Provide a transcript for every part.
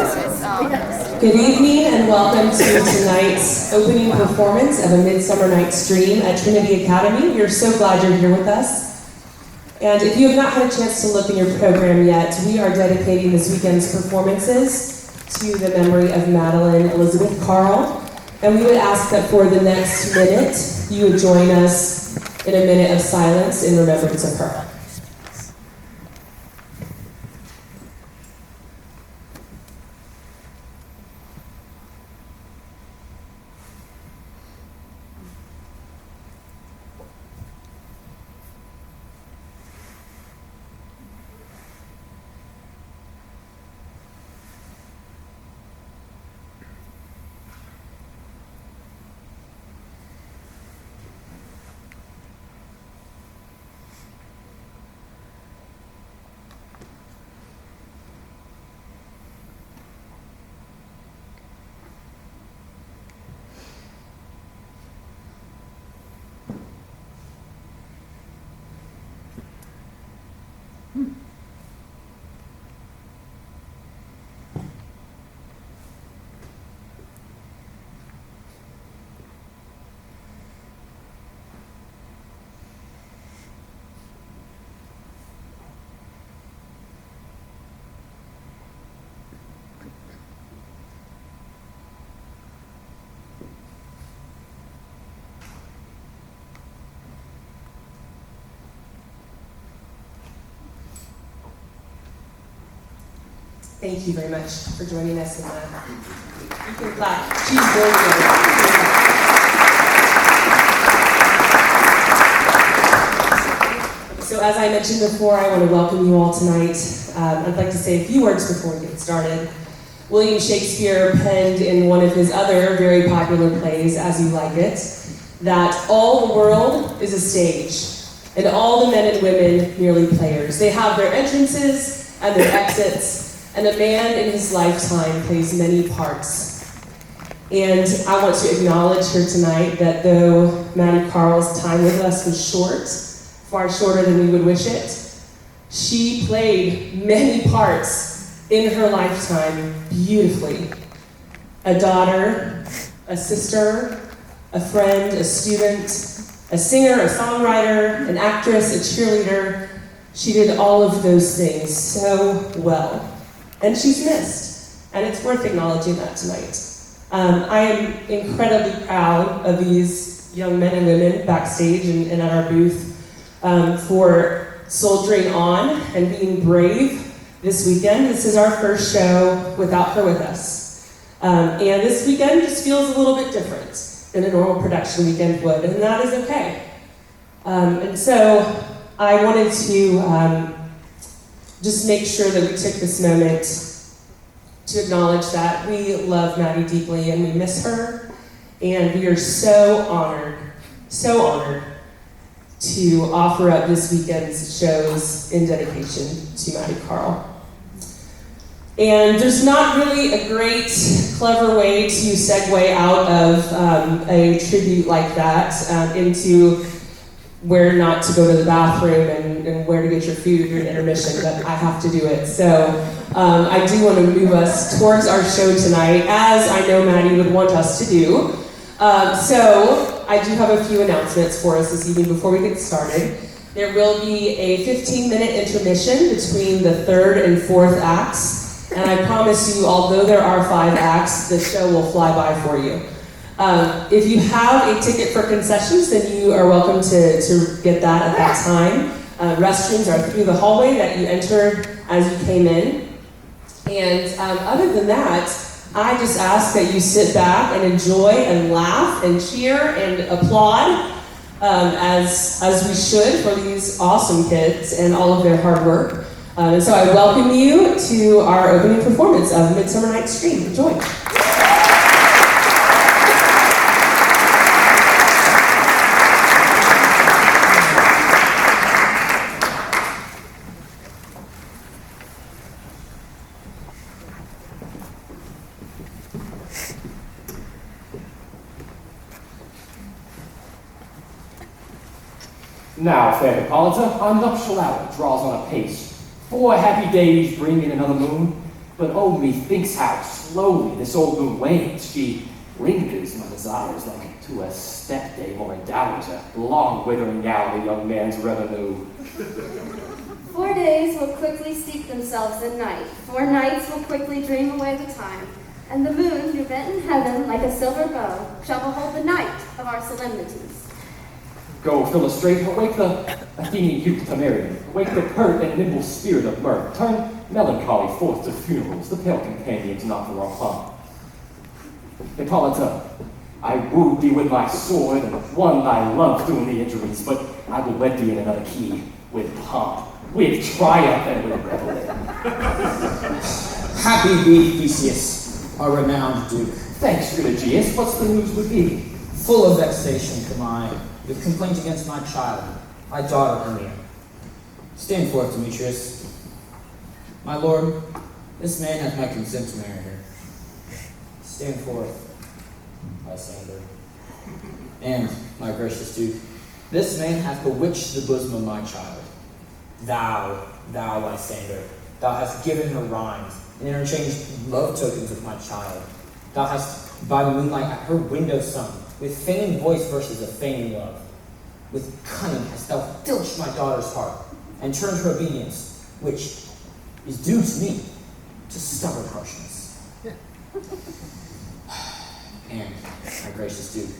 Good evening and welcome to tonight's opening performance of A Midsummer Night's Dream at Trinity Academy. We're so glad you're here with us. And if you have not had a chance to look in your program yet, we are dedicating this weekend's performances to the memory of Madeline Elizabeth Carl. And we would ask that for the next minute, you would join us in a minute of silence in remembrance of her. Thank you very much for joining us in that. You can clap. She's very good. So as I mentioned before, I want to welcome you all tonight. I'd like to say a few words before we get started. William Shakespeare penned in one of his other very popular plays, As You Like It, that all the world is a stage, and all the men and women merely players. They have their entrances and their exits, and a man in his lifetime plays many parts. And I want to acknowledge here tonight that though Maddie Carl's time with us was short, far shorter than we would wish it, she played many parts in her lifetime beautifully. A daughter, a sister, a friend, a student, a singer, a songwriter, an actress, a cheerleader. She did all of those things so well. And she's missed, and it's worth acknowledging that tonight. I am incredibly proud of these young men and women backstage and at our booth for soldiering on and being brave this weekend. This is our first show without her with us. And this weekend just feels a little bit different than a normal production weekend would, and that is okay. And so I wanted to just make sure that we took this moment to acknowledge that we love Maddie deeply and we miss her, and we are so honored to offer up this weekend's shows in dedication to Maddie Carl. And there's not really a great, clever way to segue out of a tribute like that into where not to go to the bathroom and where to get your food during intermission, but I have to do it. So I do want to move us towards our show tonight, as I know Maddie would want us to do. So I do have a few announcements for us this evening before we get started. There will be a 15-minute intermission between the third and fourth acts, and I promise you, although there are 5 acts, the show will fly by for you. If you have a ticket for concessions, then you are welcome to get that at that time. Restrooms are through the hallway that you entered as you came in. And other than that, I just ask that you sit back and enjoy and laugh and cheer and applaud as we should for these awesome kids and all of their hard work. And so I welcome you to our opening performance of Midsummer Night's Dream. Enjoy. Now, fair Hippolyta, our nuptial hour draws on apace. 4 happy days bring in another moon. But oh, methinks how slowly this old moon wanes. She lingers my desires like to a step-dame or a dowager, long withering out a young man's revenue. 4 days will quickly steep themselves in night. 4 nights will quickly dream away the time. And the moon, who bent in heaven like a silver bow, shall behold the night of our solemnities. Go, Philostrate, awake the Athenian youth to marry. Awake the pert and nimble spirit of mirth. Turn melancholy forth to funerals, the pale companions not for our pomp. Hippolyta, I wooed thee with my sword and won thy love through the injuries, but I will wed thee in another key, with pomp, with triumph, and with revelry. Happy be Theseus, our renowned Duke. Thanks, Eutychius. What's the news with thee? Full of vexation come I, with complaint against my child, my daughter Hermia. Stand forth, Demetrius. My lord, this man hath my consent to marry her. Stand forth, Lysander. And, my gracious Duke, this man hath bewitched the bosom of my child. Thou, Lysander, thou hast given her rhymes, and interchanged love tokens with my child. Thou hast, by moonlight, at her window sung, with feigning voice verses of feigning love. With cunning hast thou filched my daughter's heart, and turned her obedience, which is due to me, to stubborn harshness. And, my gracious Duke,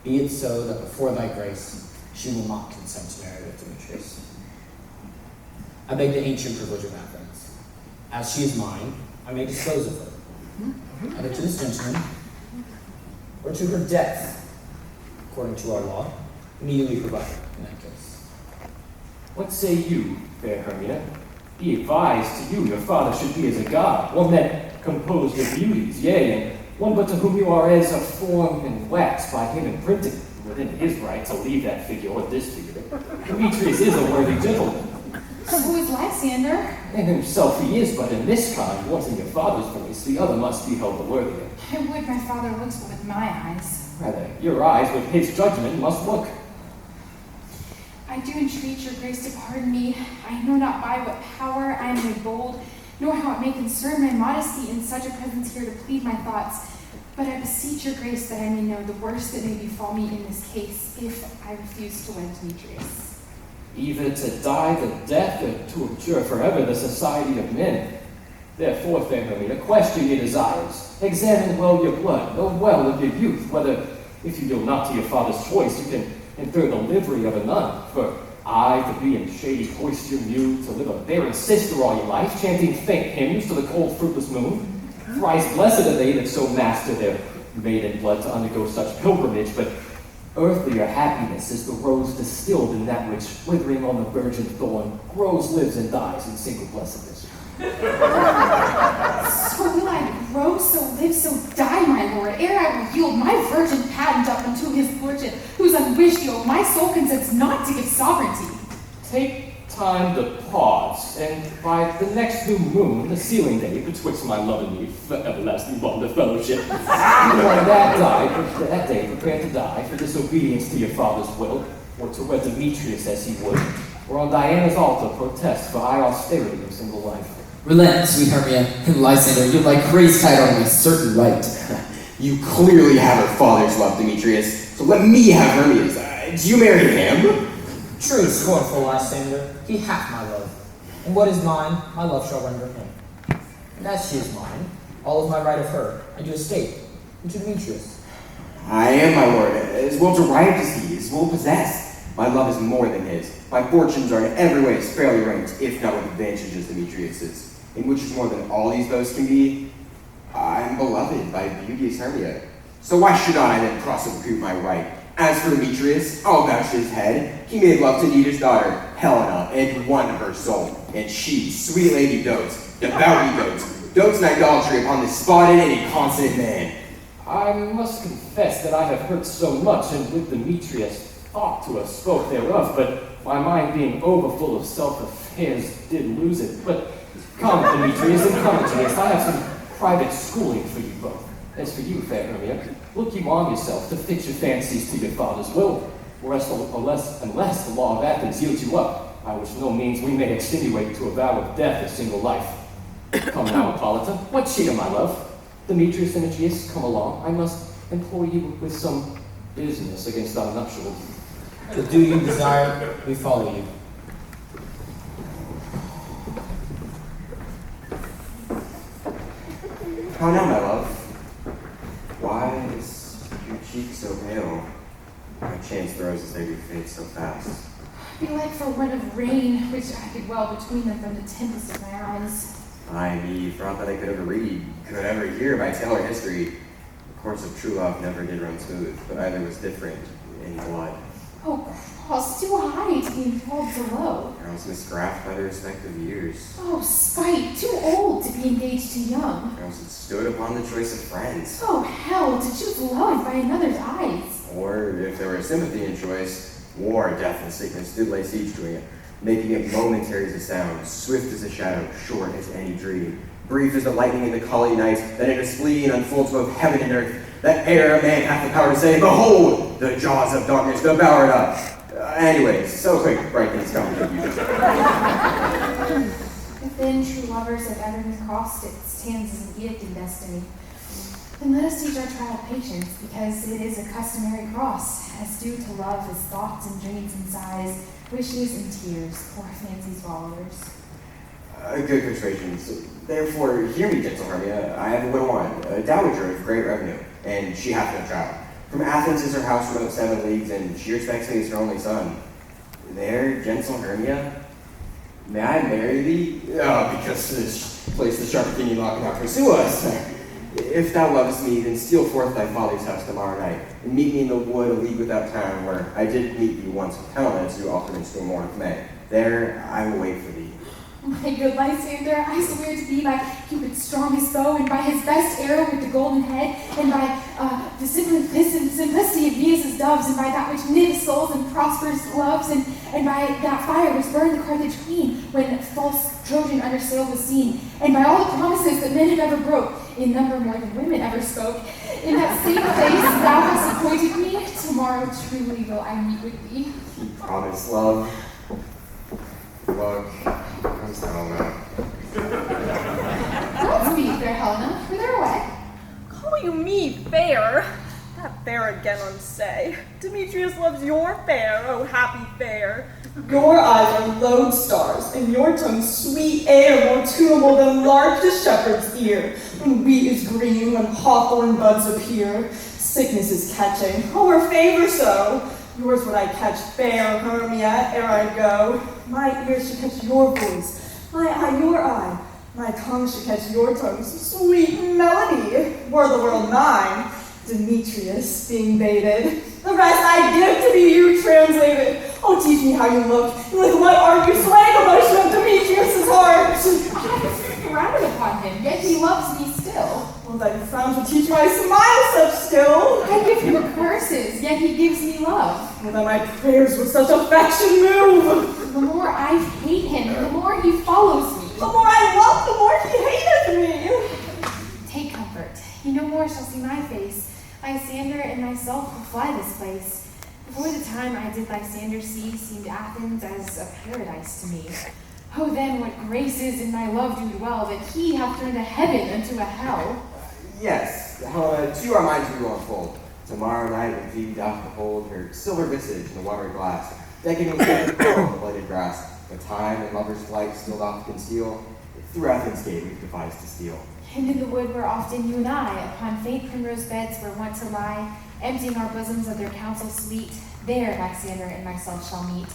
be it so that before thy grace, she will not consent to marry with Demetrius. I beg the ancient privilege of Athens. As she is mine, I may dispose of her, either to this gentleman, or to her death, according to our law, immediately provided in that case. What say you, fair Hermia? Be advised to you your father should be as a god, one that composed of beauties, yea, and one but to whom you are as a form and wax by him imprinted, within his right to leave that figure or disfigure it. Demetrius is a worthy gentleman. Who is Lysander? In himself he is, but in this kind, once in your father's voice, the other must be held the worthier. I would my father looks but with my eyes. Rather, your eyes with his judgment must look. I do entreat your grace to pardon me. I know not by what power I am made bold, nor how it may concern my modesty in such a presence here to plead my thoughts. But I beseech your grace that I may know the worst that may befall me in this case, if I refuse to wed Demetrius. Either to die the death or to abjure forever the society of men. Therefore, fair Hermia, question your desires. Examine well your blood, know well of your youth, whether, if you yield not to your father's choice, you can infer the livery of a nun. For I, to be in shady cloister mute, to live a barren sister all your life, chanting faint hymns to the cold fruitless moon. Thrice blessed are they that so master their maiden blood to undergo such pilgrimage, but earthlier happiness is the rose distilled in that which, withering on the virgin thorn, grows, lives, and dies in single blessedness. So will I grow, so live, so die, my lord, ere I will yield my virgin patent up unto his lordship, whose unwished yield my soul consents not to give sovereignty. Take time to pause, and by the next new moon, the sealing day betwixt my love and me, for everlasting bond of fellowship, you on that day prepare to die for disobedience to your father's will, or to wed Demetrius as he would, or on Diana's altar protest for high austerity of single life. Relent, sweet Hermia, and Lysander, you like grace tied on a certain right. You clearly have her father's love, Demetrius, so let me have Hermia's. Do you marry him? True, scornful Lysander, he hath my love. And what is mine, my love shall render him. And as she is mine, all of my right of her, I do estate, and to Demetrius. I am, my lord, as well derived as he is, well possessed. My love is more than his. My fortunes are in every way as fairly ranked, if not with advantage as Demetrius's. In which is more than all these boasts can be. I am beloved by beauteous Hermia. So why should not I then prosecute my right? As for Demetrius, I'll vouch his head. He made love to Nita's daughter, Helena, and won her soul. And she, sweet lady, dotes, devoutly dotes in idolatry upon this spotted and inconstant man. I must confess that I have heard so much, and with Demetrius thought to have spoke thereof, but my mind being overfull of self-affairs did lose it. But come, Demetrius, and come, Demetrius, I have some private schooling for you both. As for you, fair Hermia, look you on yourself to fix your fancies to your father's will, or unless the law of Athens yields you up, by which no means we may extenuate to a vow of death a single life. Come now, Hippolyta, what cheer, my love? Demetrius and Aegeus, come along. I must employ you with some business against our nuptials. The do you desire, we follow you. How now, my love? Why is your cheek so pale? My chance throws as they do fade so fast. Be like for one of rain, which I could well between them from the tempest of my eyes. I me thought that I could ever read, could ever hear by tale or history. The course of true love never did run smooth, but either was different in blood. Oh, cross, too high to be enthralled so low. Or else misgraphed by their respective years. Oh, spite, too old to be engaged too young. Or else it stood upon the choice of friends. Oh, hell, to choose love by another's eyes. Or, if there were sympathy in choice, war, death, and sickness did lay siege to it, making it momentary as a sound, swift as a shadow, short as any dream, brief as the lightning in the collie night, that in a spleen unfolds both heaven and earth, that ere a man hath the power to say, behold, the jaws of darkness devoured up. Anyways, so quick, bright things come to you. If then true lovers have ever been crossed, it stands as a gift in destiny. Then let us teach our child patience, because it is a customary cross, as due to love as thoughts and dreams and sighs, wishes and tears, poor fancy's followers. Good persuasions. Therefore, hear me, gentle Hermia. I have a widow woman, a dowager of great revenue, and she hath no child. From Athens is her house remote 7 leagues, and she respects me as her only son. There, gentle Hermia, may I marry thee? Because this place the sharp opinion law cannot pursue us. If thou lovest me, then steal forth thy father's house tomorrow night, and meet me in the wood a league without town, where I did meet thee once with Helena to alterments to a morn of May. There I will wait for thee. My good Lysander, I swear to be by Cupid's strongest bow, and by his best arrow with the golden head, and by the simplicity of Venus's doves, and by that which knits souls and prospers loves, and by that fire which burned the Carthage queen when false Trojan under sail was seen, and by all the promises that men have ever broke, in number more than women ever spoke, in that same place thou hast appointed me, tomorrow truly will I meet with thee. Keep promise, love. Look, comes Helena. Don't speak, fair Helena, whither away? Call you me fair? That fair again unsay. Demetrius loves your fair, oh happy fair. Your eyes are lodestars, and your tongue sweet air, more tunable than lark the shepherd's ear. When wheat is green, when hawthorn buds appear, sickness is catching, oh, her favor so. Yours would I catch, fair Hermia, ere I go. My ears should catch your voice, my eye your eye. My tongue should catch your tongue's sweet melody. Were the world mine, Demetrius being baited, the rest I give to be you translated. Oh, teach me how you look, and with what art you slay the motion of Demetrius's heart. I have frowned upon him, yet he loves me still. Well, that you frown to teach my smile such skill. I give him curses, yet he gives me love. Well, that my prayers with such affection move. The more I hate him, the more he follows me. The more I love, the more he hateth me. Take comfort, he no more shall see my face. Lysander and myself will fly this place. Before the time I did Lysander see, seemed Athens as a paradise to me. Oh, then what graces in my love do dwell, that he hath turned a heaven into a hell. Yes, Helena, to our minds we will unfold. Tomorrow night when Phoebe doth behold her silver visage in the watery glass, decking with the blighted grass, the time and lover's flight still doth conceal, through Athens' gate we've devised to steal. And in the wood where often you and I, upon faint primrose beds were wont to lie, emptying our bosoms of their counsel sweet, there Lysander and myself shall meet.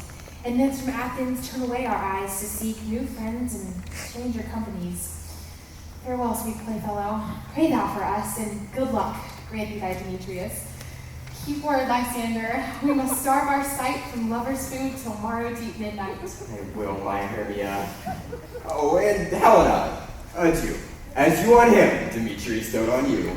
And thence from Athens turn away our eyes to seek new friends and stranger companies. Farewell, sweet playfellow. Pray thou for us, and good luck grant thee thy Demetrius. Keep word, Lysander. We must starve our sight from lover's food till morrow deep midnight. I will, my Hermia. Oh, and Helena, adieu. As you on him, Demetrius dote on you.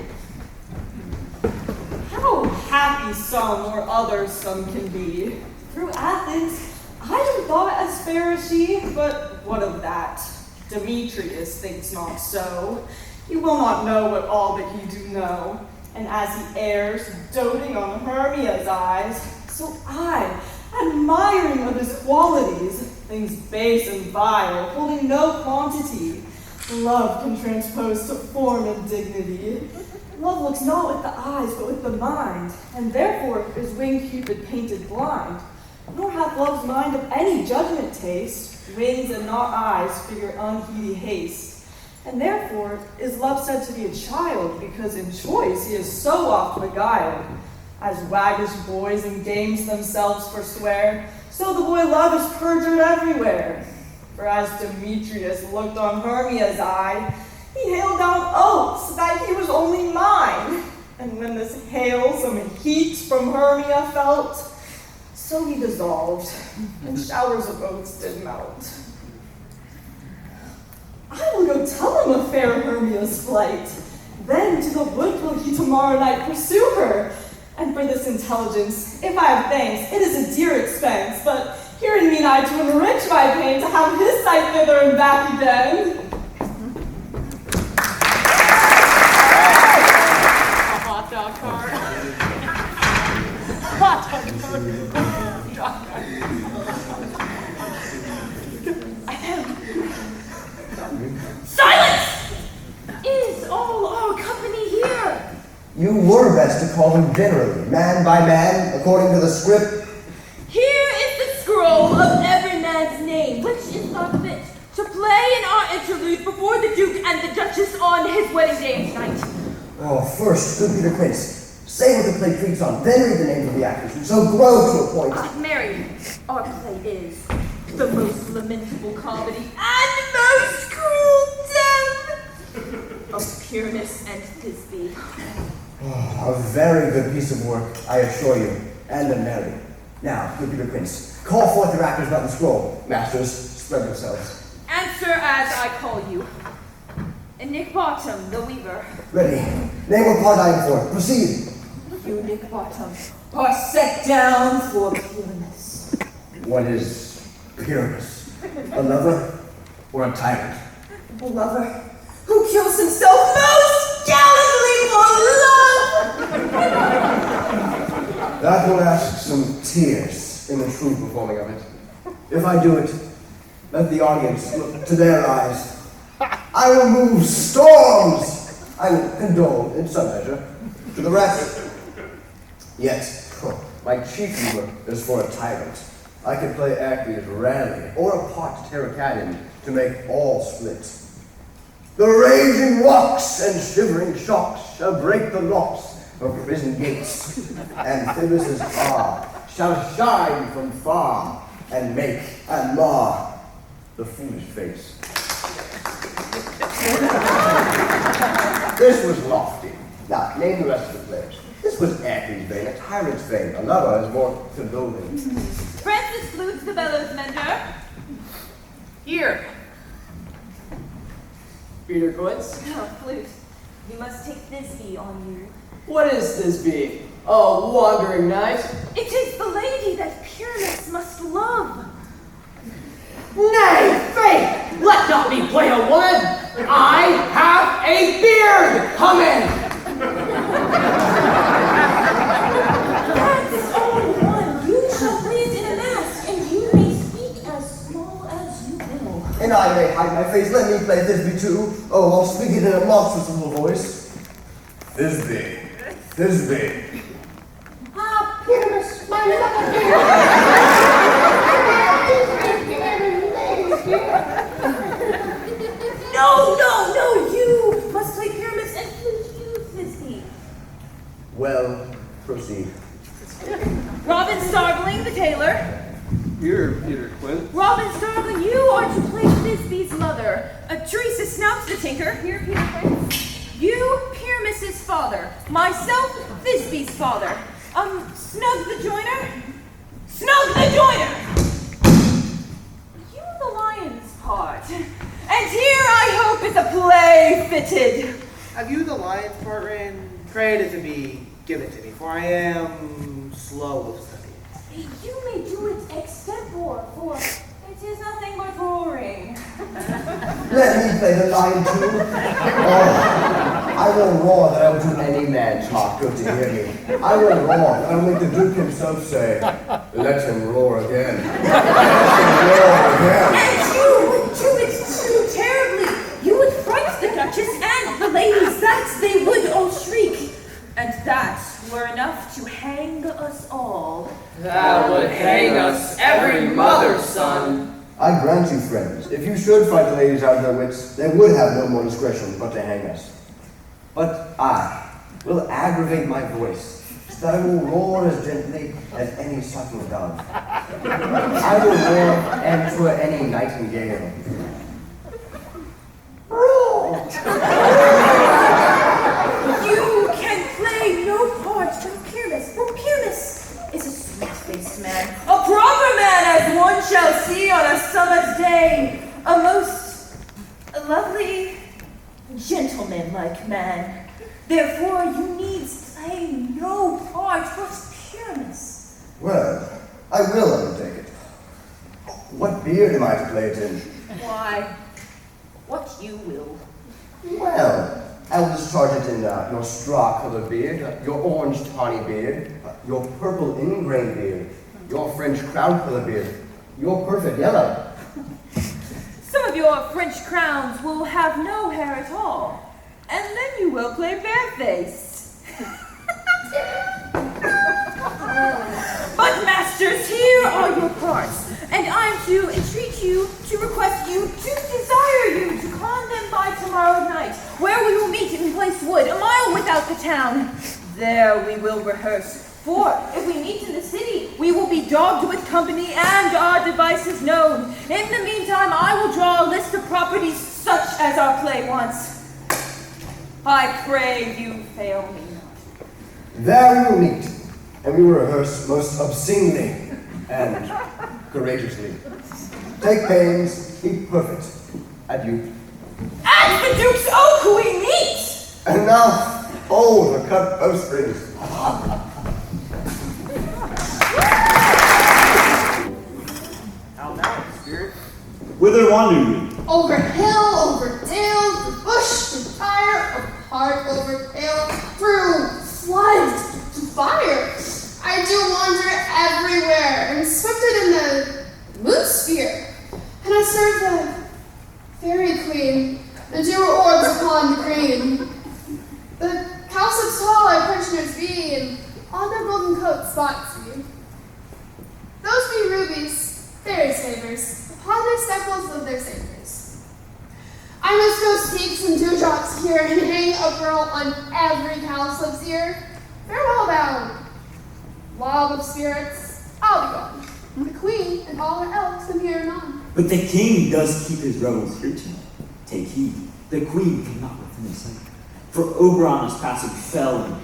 How happy some or others some can be. Through Athens, I am thought as fair as she, but what of that? Demetrius thinks not so. He will not know what all that he do know. And as he errs, doting on Hermia's eyes, so I, admiring of his qualities, things base and vile, holding no quantity, Love can transpose to form and dignity. Love looks not with the eyes, but with the mind, and therefore is winged Cupid painted blind. Nor hath love's mind of any judgment taste, wings and not eyes figure unheedy haste. And therefore is love said to be a child, because in choice he is so oft beguiled. As waggish boys in games themselves forswear, so the boy love is perjured everywhere. For as Demetrius looked on Hermia's eye, he hailed down oaths that he was only mine. And when this hail some heat from Hermia felt, so he dissolved, and showers of oaths did melt. I will go tell him of fair Hermia's flight. Then to the wood will he tomorrow night pursue her. And for this intelligence, if I have thanks, it is a dear expense, but herein mean I to enrich my pain to have his sight thither and back again. A hot dog cart. Hot dog cart. Silence! Is all our company here? You were best to call him generally, man by man, according to the script. Here is the scroll of every man's name, which is thought fit to play in our interlude before the Duke and the Duchess on his wedding day tonight. Oh, first, good Peter Quince, say what the play treats on, then read the names of the actors, and so grow to a point. Mary, our play is the most lamentable comedy and most cruel death of Pyramus and Thisbe. Oh, a very good piece of work, I assure you, and a merry. Now, good Peter Quince, call forth your actors about the scroll. Masters, spread yourselves. Answer as I call you. Nick Bottom, the weaver. Ready. Name what part I am for. Proceed. You, Nick Bottom, are set down for Pyramus. What is Pyramus? A lover or a tyrant? A lover who kills himself most gallantly for love! That will ask some tears in the true performing of it. If I do it, let the audience look to their eyes. I will move storms. I will condole in some measure to the rest. Yet, my chief humor is for a tyrant. I could play Acme's rarely, or a part to tear a cat in to make all split. The raging rocks and shivering shocks shall break the locks of prison gates, and Phyllis's car shall shine from far and make and mar the foolish face. This was lofty. Now, name the rest of the players. This was Acme's vein, a tyrant's vein. A lover is more condoling. Francis Flutes, the bellows mender. Here. Peter Quince. Oh, Flute, you must take Thisbe on you. What is this be? Oh, wandering knight. It is the lady that Pyramus must love. Nay, faith! Let not me play a woman! I have a beard! Come in! That's all one. You shall please in a mask, and you may speak as small as you will. And I may hide my face. Let me play Thisbe too. Oh, I'll speak it in a monstrous little voice. Thisbe. Thisbe. Ah, Pyramus, my lover. No, you must play Pyramus and Flute you, Thisbe. Well, proceed. Robin Starveling, the tailor. Here, Peter Quint. Robin Starveling, you are to play Thisbe's mother. Teresa Snouts, the tinker. Here, Peter Quint. You, Pyramus's father. Myself, Thisbe's father. Snug the joiner. Snug the joiner! You the lion's part. And here I hope is a play fitted. Have you the lion's part written? Pray it to be given to me, for I am slow of study. You may do it extempore, for it is nothing but roaring. Let me play the lion too. Oh, I will roar that I will do any man's heart good to hear me. I will roar that I will make the Duke himself say, let him roar again. Let him roar again. And you would do it too terribly. You would I grant you, friends, if you should fight the ladies out of their wits, they would have no more discretion but to hang us. But I will aggravate my voice, so that I will roar as gently as any sucking dove. I will roar and to any nightingale. You can play no part for Pyramus, for Pyramus is a sweet-faced man, a proper man as one shall see on a summer's day, a most lovely, gentleman-like man. Therefore, you needs play no part but Pyramus. Well, I will undertake it. What beard am I to play it in? Why, what you will. Well, I will discharge it in your straw-colored beard, your orange tawny beard, your purple ingrain beard, your French crown-colored beard, your perfect yellow. Some of your French crowns will have no hair at all, and then you will play barefaced. But masters, here are your parts, and I am to entreat you, to request you, to desire you to con them by tomorrow night, where we will meet in Place Wood, a mile without the town. There we will rehearse. For if we meet in the city, we will be dogged with company and our devices known. In the meantime, I will draw a list of properties such as our play wants. I pray you fail me not. There we will meet, and we will rehearse most obscenely and courageously. Take pains, be perfect. Adieu. At the Duke's Oak we meet! And now, oh, the cut bowstrings. How now, spirit? Whither wander you? Over hill, over dale, through bush, through fire, over heart, over pale, through flood, to fire. I do wander everywhere, and swifted in the moon sphere. And I serve the fairy queen, and do her orbs upon the green. The cowslips tall our pensioners be, and on their golden coats spots be. Those be rubies, fairies' favors, upon their speckles of their saviors. I must go seek some dewdrops here, and hang a pearl on every cowslip's ear. Farewell, bound. Lob of spirits, I'll be gone. The queen and all her elves come here anon. But the king does keep his revels here tonight. Take heed, the queen cannot within his sight. For Oberon is passing fell in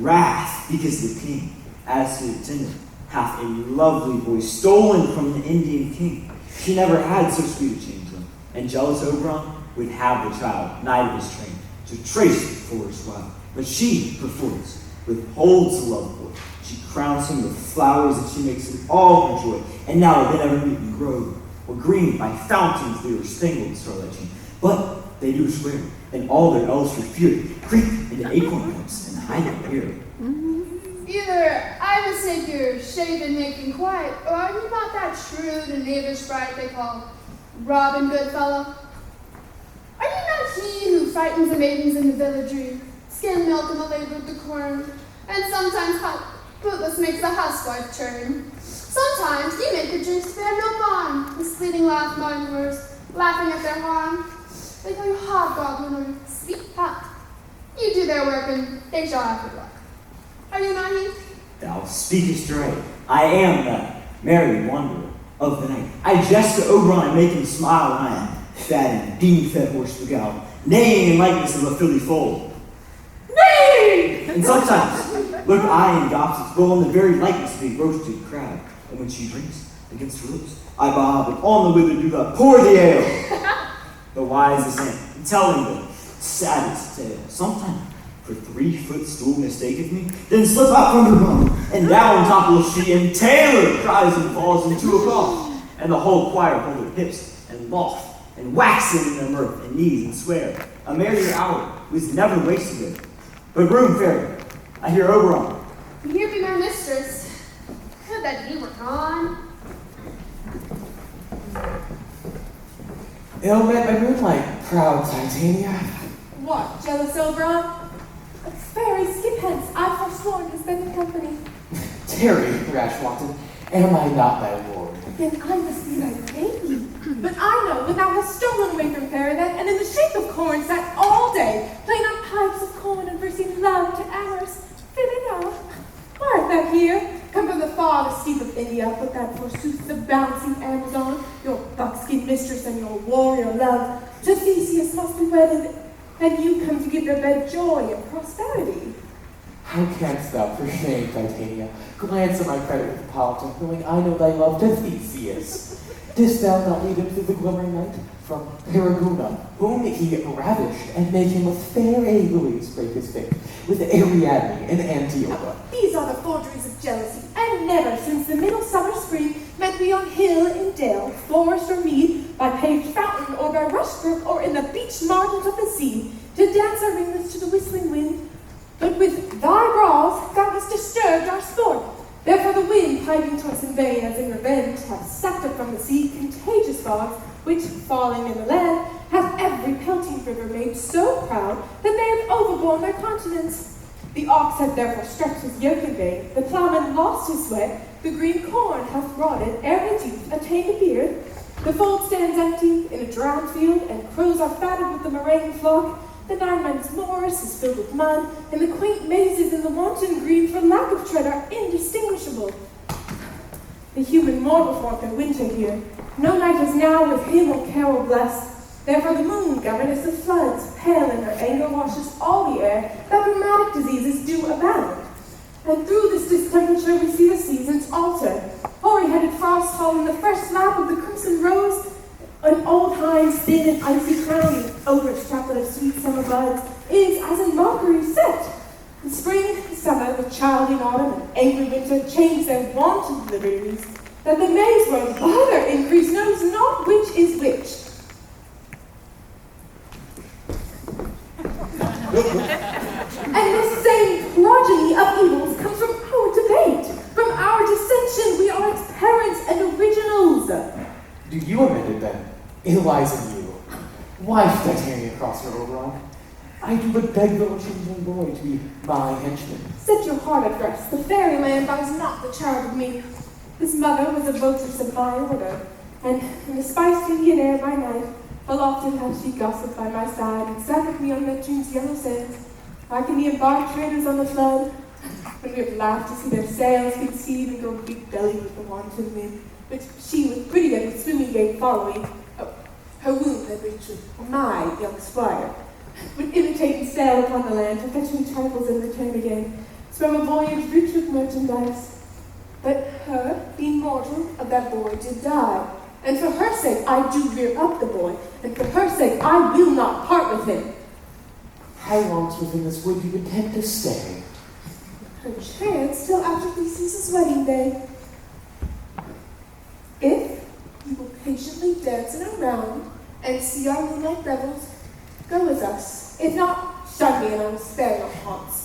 wrath, because the king, as his attendant, hath a lovely boy stolen from the Indian king. She never had so sweet a changeling, and jealous Oberon would have the child, knight of his train, to trace for his while. But she, perforce, withholds the love boy. She crowns him with flowers that she makes him all her joy. And now they never meet in grove or green, by fountains they were spangled starlight sheen. But they do swear, and all their elves for fear creep into acorn cups and hide it here. Either I mistake your shaven making quiet, or are you not that shrewd and knavish sprite they call Robin Goodfellow? Are you not he who frightens the maidens in the villagery, skim milk in the labor of the corn, and sometimes bootless makes the housewife churn? Sometimes you make the Jews spare no bond, misleading laugh mindlers, laughing at their harm. They call you hobgoblin or sweet pot. You do their work and they shall have good luck. Are you not he? Thou speakest right. I am that merry wanderer of the night. I jest to Oberon and make him smile when I am fat and bean-fed horse beguiled, neighing in likeness of a filly foal. Nay! And sometimes look I in gossip's bowl in the very likeness of a roasted crab, and when she drinks against her lips, I bob, and on the withered dew pour the ale. The wisest man, telling the saddest tale, sometimes for 3-foot stool mistaketh me, then slip out from her bone, and down topples she, and Taylor cries and falls into a cough, and the whole choir hold their hips and loft, and waxen in their mirth and knees and swear, a merrier hour was never wasted there. But room fairy, I hear Oberon. Here be my mistress. Could that ye were gone. Ill met by moonlight, proud Titania. What, jealous Oberon? Fairy skipheads, I've forsworn to spend the company. Tarry, rash wanton, am I not thy lord? Then I must be thy baby. But I know when thou hast stolen away from fairyland, and in the shape of corn sat all day, playing on pipes of corn and versing love to hours. Philina, why art thou here? Come from the farthest steep of India, but that forsooth the bouncing Amazon, your buckskin mistress and your warrior love, to Theseus must be wedded, and you come to give their bed joy and prosperity. How canst thou, for shame, Titania, glance at my credit with Paulton, knowing I know thy love to Theseus? Didst thou not lead him through the glimmering night from Periguna, whom he ravished, and make him with fair Aeolus break his faith, with Ariadne and Antiopa? These are the forgeries of jealousy, and never since the middle summer spring met we on hill and dale, forest or mead, by paved fountain or by rush brook, or in the beach margins of the sea, to dance our ringlets to the whistling wind. But with thy brawls thou hast disturbed our sport. Therefore the wind, piping to us in vain, as in revenge, hath sucked up from the sea contagious fogs, which, falling in the land, hath every pelting river made so proud that they have overborne their continents. The ox hath therefore stretched his yoke in vain, the ploughman lost his sweat, the green corn hath rotted ere his youth attained a beard. The fold stands empty in a drowned field, and crows are fatted with the murrain flock. The 9 months morass is filled with mud, and the quaint mazes in the wanton green for lack of tread are indistinguishable. The human mortal want their winter here. No night is now with him or carol blessed. Therefore the moon, governess of floods, pale in her anger washes all the air, that rheumatic diseases do abound. And through this distemperature we see the seasons alter. Hoary-headed frost fall in the fresh lap of the crimson rose, an old hind thin and icy crown, over its chaplet of sweet summer buds, is as in mockery set. The spring, the summer, the childy autumn, and angry winter change their wonted liberties, that the May's world by their increase knows not which is which. And this same progeny of evils comes from our debate. From our dissension, we are its parents and originals. Do you amend it then? It lies in you. Wife Titania across her Oberon. I do but beg the changeling boy to be my henchman. Set your heart at rest. The fairyland buys not the child of me. His mother was a votress of my order, and in the spiced Indian air by night, full often hath she gossiped by my side, and sat with me on Neptune's yellow sands, like in the embarked traders on the flood, when we have laughed to see their sails conceive and grow big-bellied with the wanton wind, which she with pretty and with swimming gait following, her wound had reached with my young squire, would imitate and sail upon the land to fetch me trifles and return again, swam a voyage rich with merchandise. But her, being mortal, of that boy did die, and for her sake I do rear up the boy, and for her sake I will not part with him. How long within this wood you intend to stay? Perchance till after Theseus' wedding day. If you will patiently dance in a round and see our moonlight revels, go with us. If not, shun me and I will spare your haunts.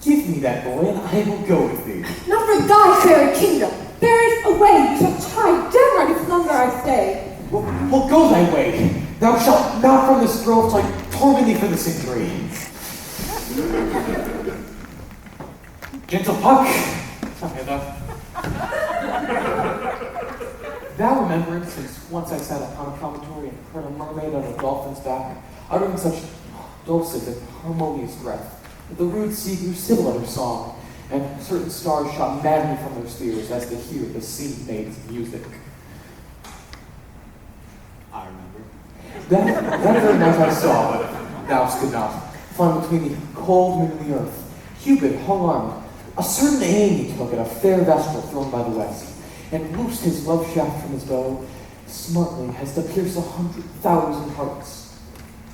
Give me that boy, and I will go with thee. Not for thy fairy kingdom. There is a way you shall chide downright if longer I stay. Well, go thy way. Thou shalt not from this grove till I torment thee for this injury. Gentle Puck, come hither. Thou rememberest, since once I sat upon a promontory and heard a mermaid on a dolphin's back, uttering such dulcet and harmonious breath, that the rude sea grew civil at her song, and certain stars shot madly from their spheres as to hear the sea maid's music. I remember. That very night I saw, but thou could not, flung between the cold moon and the earth, Cupid hung armed, a certain aim he took at a fair vestal thrown by the west, and loosed his love shaft from his bow, smartly as to pierce 100,000 hearts.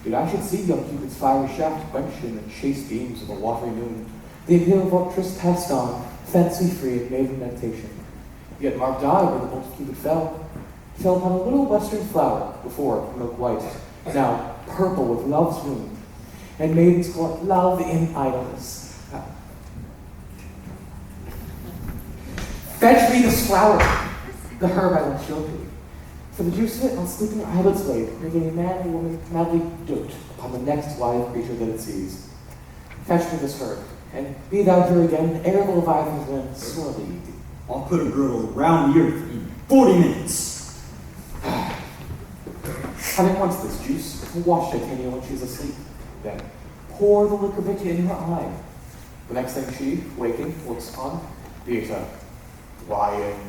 Yet I should see young Cupid's fiery shaft quenched in the chaste beams of a watery noon, the imperial votress passed on, fancy-free in maiden meditation. Yet marked I where the bolt of Cupid fell upon a little western flower, before milk white, now purple with love's wound, and maidens call it love in idleness. Fetch me this flower, the herb I once showed thee. For the juice of it on sleeping eyelids laid, making a man and woman madly dote upon the next live creature that it sees. Fetch me this herb, and be thou here again ere the Leviathan's wind sorely eat thee. I'll put a girdle around the earth in 40 minutes. Having once this juice, wash Titania when she's asleep. Then pour the liquor vita in her eye. The next thing she, waking, looks upon, be it a lion,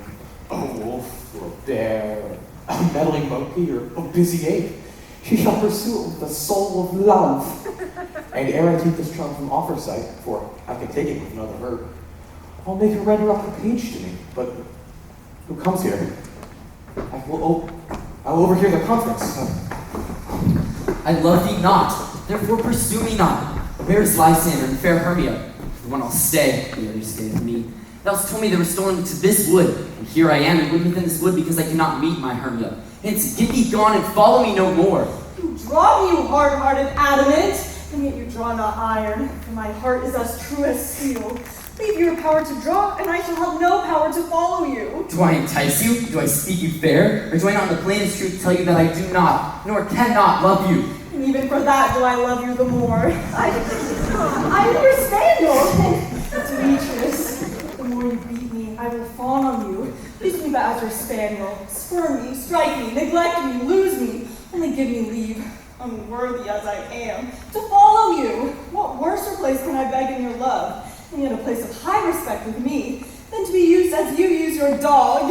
a wolf, or a bear, a meddling monkey, or a busy ape, she shall pursue it with the soul of love. And ere I take this charm from off her sight, for I can take it with another herb, I'll make her render up a page to me. But who comes here? I will overhear the conference. I love thee not, therefore pursue me not. Where is Lysander and fair Hermia? The one I'll stay, the other stay with me. Thou hast told me they were stolen to this wood, and here I am, and wood within this wood because I cannot meet my Hermia. Hence, get thee gone and follow me no more. You draw me, you hard-hearted adamant, and yet you draw not iron, for my heart is as true as steel. Leave your power to draw, and I shall have no power to follow you. Do I entice you? Do I speak you fair? Or do I not in the plainest truth tell you that I do not, nor cannot love you? And even for that do I love you the more. I am your spaniel, and Demetrius, the more you beat me, I will fawn on you. Please me but as your spaniel. Spurn me, strike me, neglect me, lose me. Only give me leave, unworthy as I am, to follow you. What worser place can I beg in your love, and yet a place of high respect with me, than to be used as you use your dog?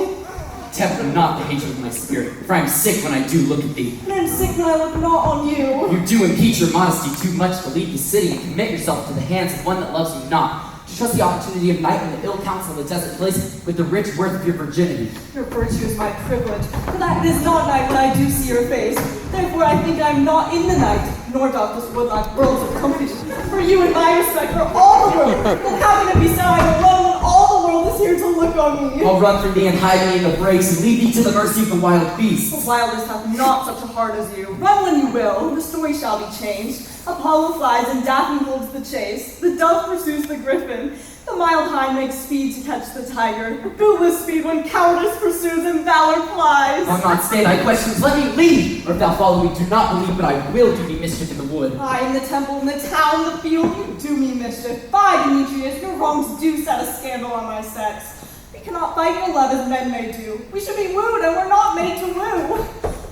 Tempt not the hatred of my spirit, for I am sick when I do look at thee. And I am sick when I look not on you. You do impeach your modesty too much to leave the city and commit yourself to the hands of one that loves you not. To trust the opportunity of night and the ill counsel of the desert place with the rich worth of your virginity. Your virtue is my privilege, for that it is not night when I do see your face. Therefore I think I am not in the night, nor doth this wood lack worlds of company. For you and my respect for all the world, and having it be so I will run when all the world is here to look on me. I'll run from thee and hide me in the brakes and leave thee to the mercy of the wild beasts. The wildest hath not such a heart as you. Run when you will, the story shall be changed. Apollo flies and Daphne holds the chase. The dove pursues the griffin. The mild hind makes speed to catch the tiger. Bootless speed when cowardice pursues and valor flies. I'll not stay thy questions, let me leave! Or if thou follow me, do not believe, but I will do thee mischief in the wood. I in the temple, in the town, the field, you do me mischief. By Demetrius, your wrongs do set a scandal on my sex. We cannot fight for love as men may do. We should be wooed, and we're not made to woo.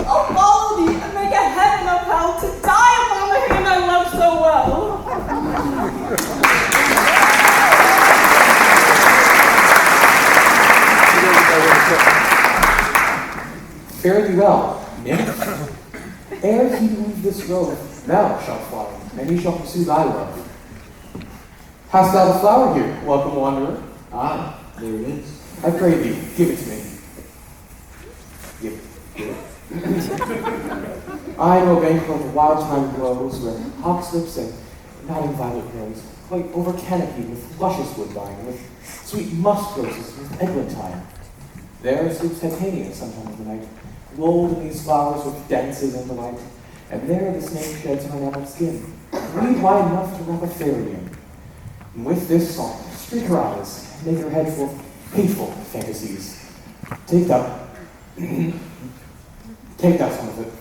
I'll follow thee and make a heaven of hell to die upon the hand I love so well. Fare thee well, nymph. Ere he leave this road, thou shalt fly, and he shall pursue thy love. Hast thou the flower here, welcome wanderer? Ah, there it is. I pray thee, give it to me. Give it. I know a bank where the wild thyme blows, where hawks lips and nodding violet grows, quite over canopied with luscious woodbine, with sweet musk roses, with eglantine. There sleeps Titania sometime of the night, lulled in these flowers with dances and delight, and there the snake sheds her enameled skin, reed wide enough to wrap a fairy in. And with this song, streak her eyes, and make her head full of hateful fantasies. Take thou some of it,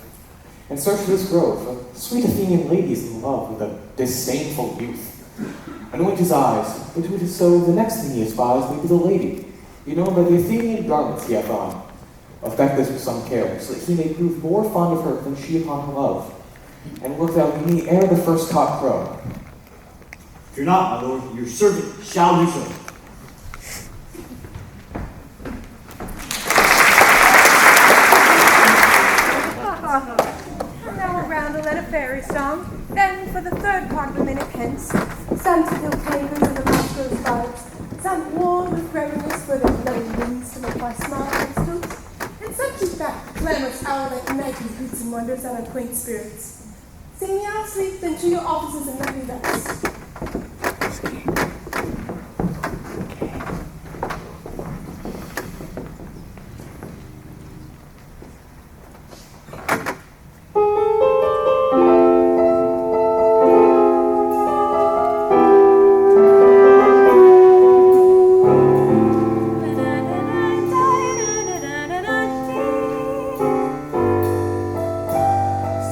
and search this grove for sweet Athenian ladies in love with a disdainful youth. Anoint his eyes, but to it is so, the next thing he espies may be the lady. You know, by the Athenian garments he hath on. Affect this with some care, so that he may prove more fond of her than she upon her love. And work thou with me ere the first cock crow. Fear not, my lord, your servant shall do so. Now a roundel and a fairy song. Then, for the third part of a minute hence, some to fill tapers in the masquerade buds, some war with reverence for the blowing winds to make my smile crystals, and some keep that glamorous hour like night with boots and wonders and quaint spirits. Sing me out of sleep, then to your offices and let me rest.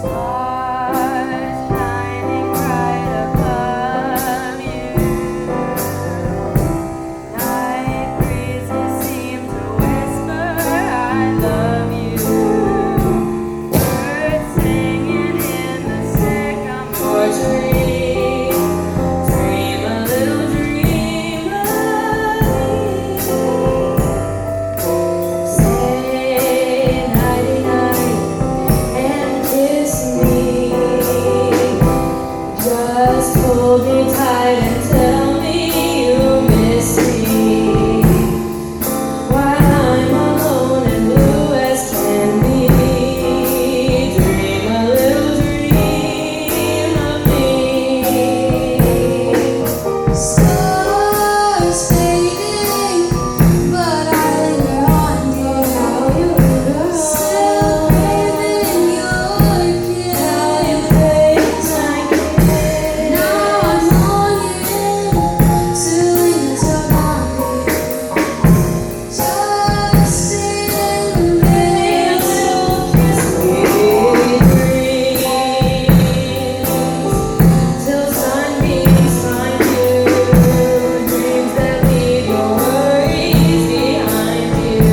Stars shining bright above. hold me tight and tell me you miss me while I'm alone and blue as can be. Dream a little dream of me. Stars fading, but I linger on, dear. How you linger, still breathing your kiss. How you breathe my kiss. Now I'm longing to linger till dawn, dear. Just in the veils, kiss me, dreams till sunbeams find you. Dreams that leave your worries behind you.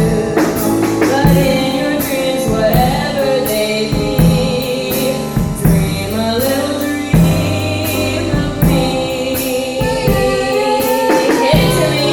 But in your dreams, whatever they be, dream a little dream of me. Hit it to me.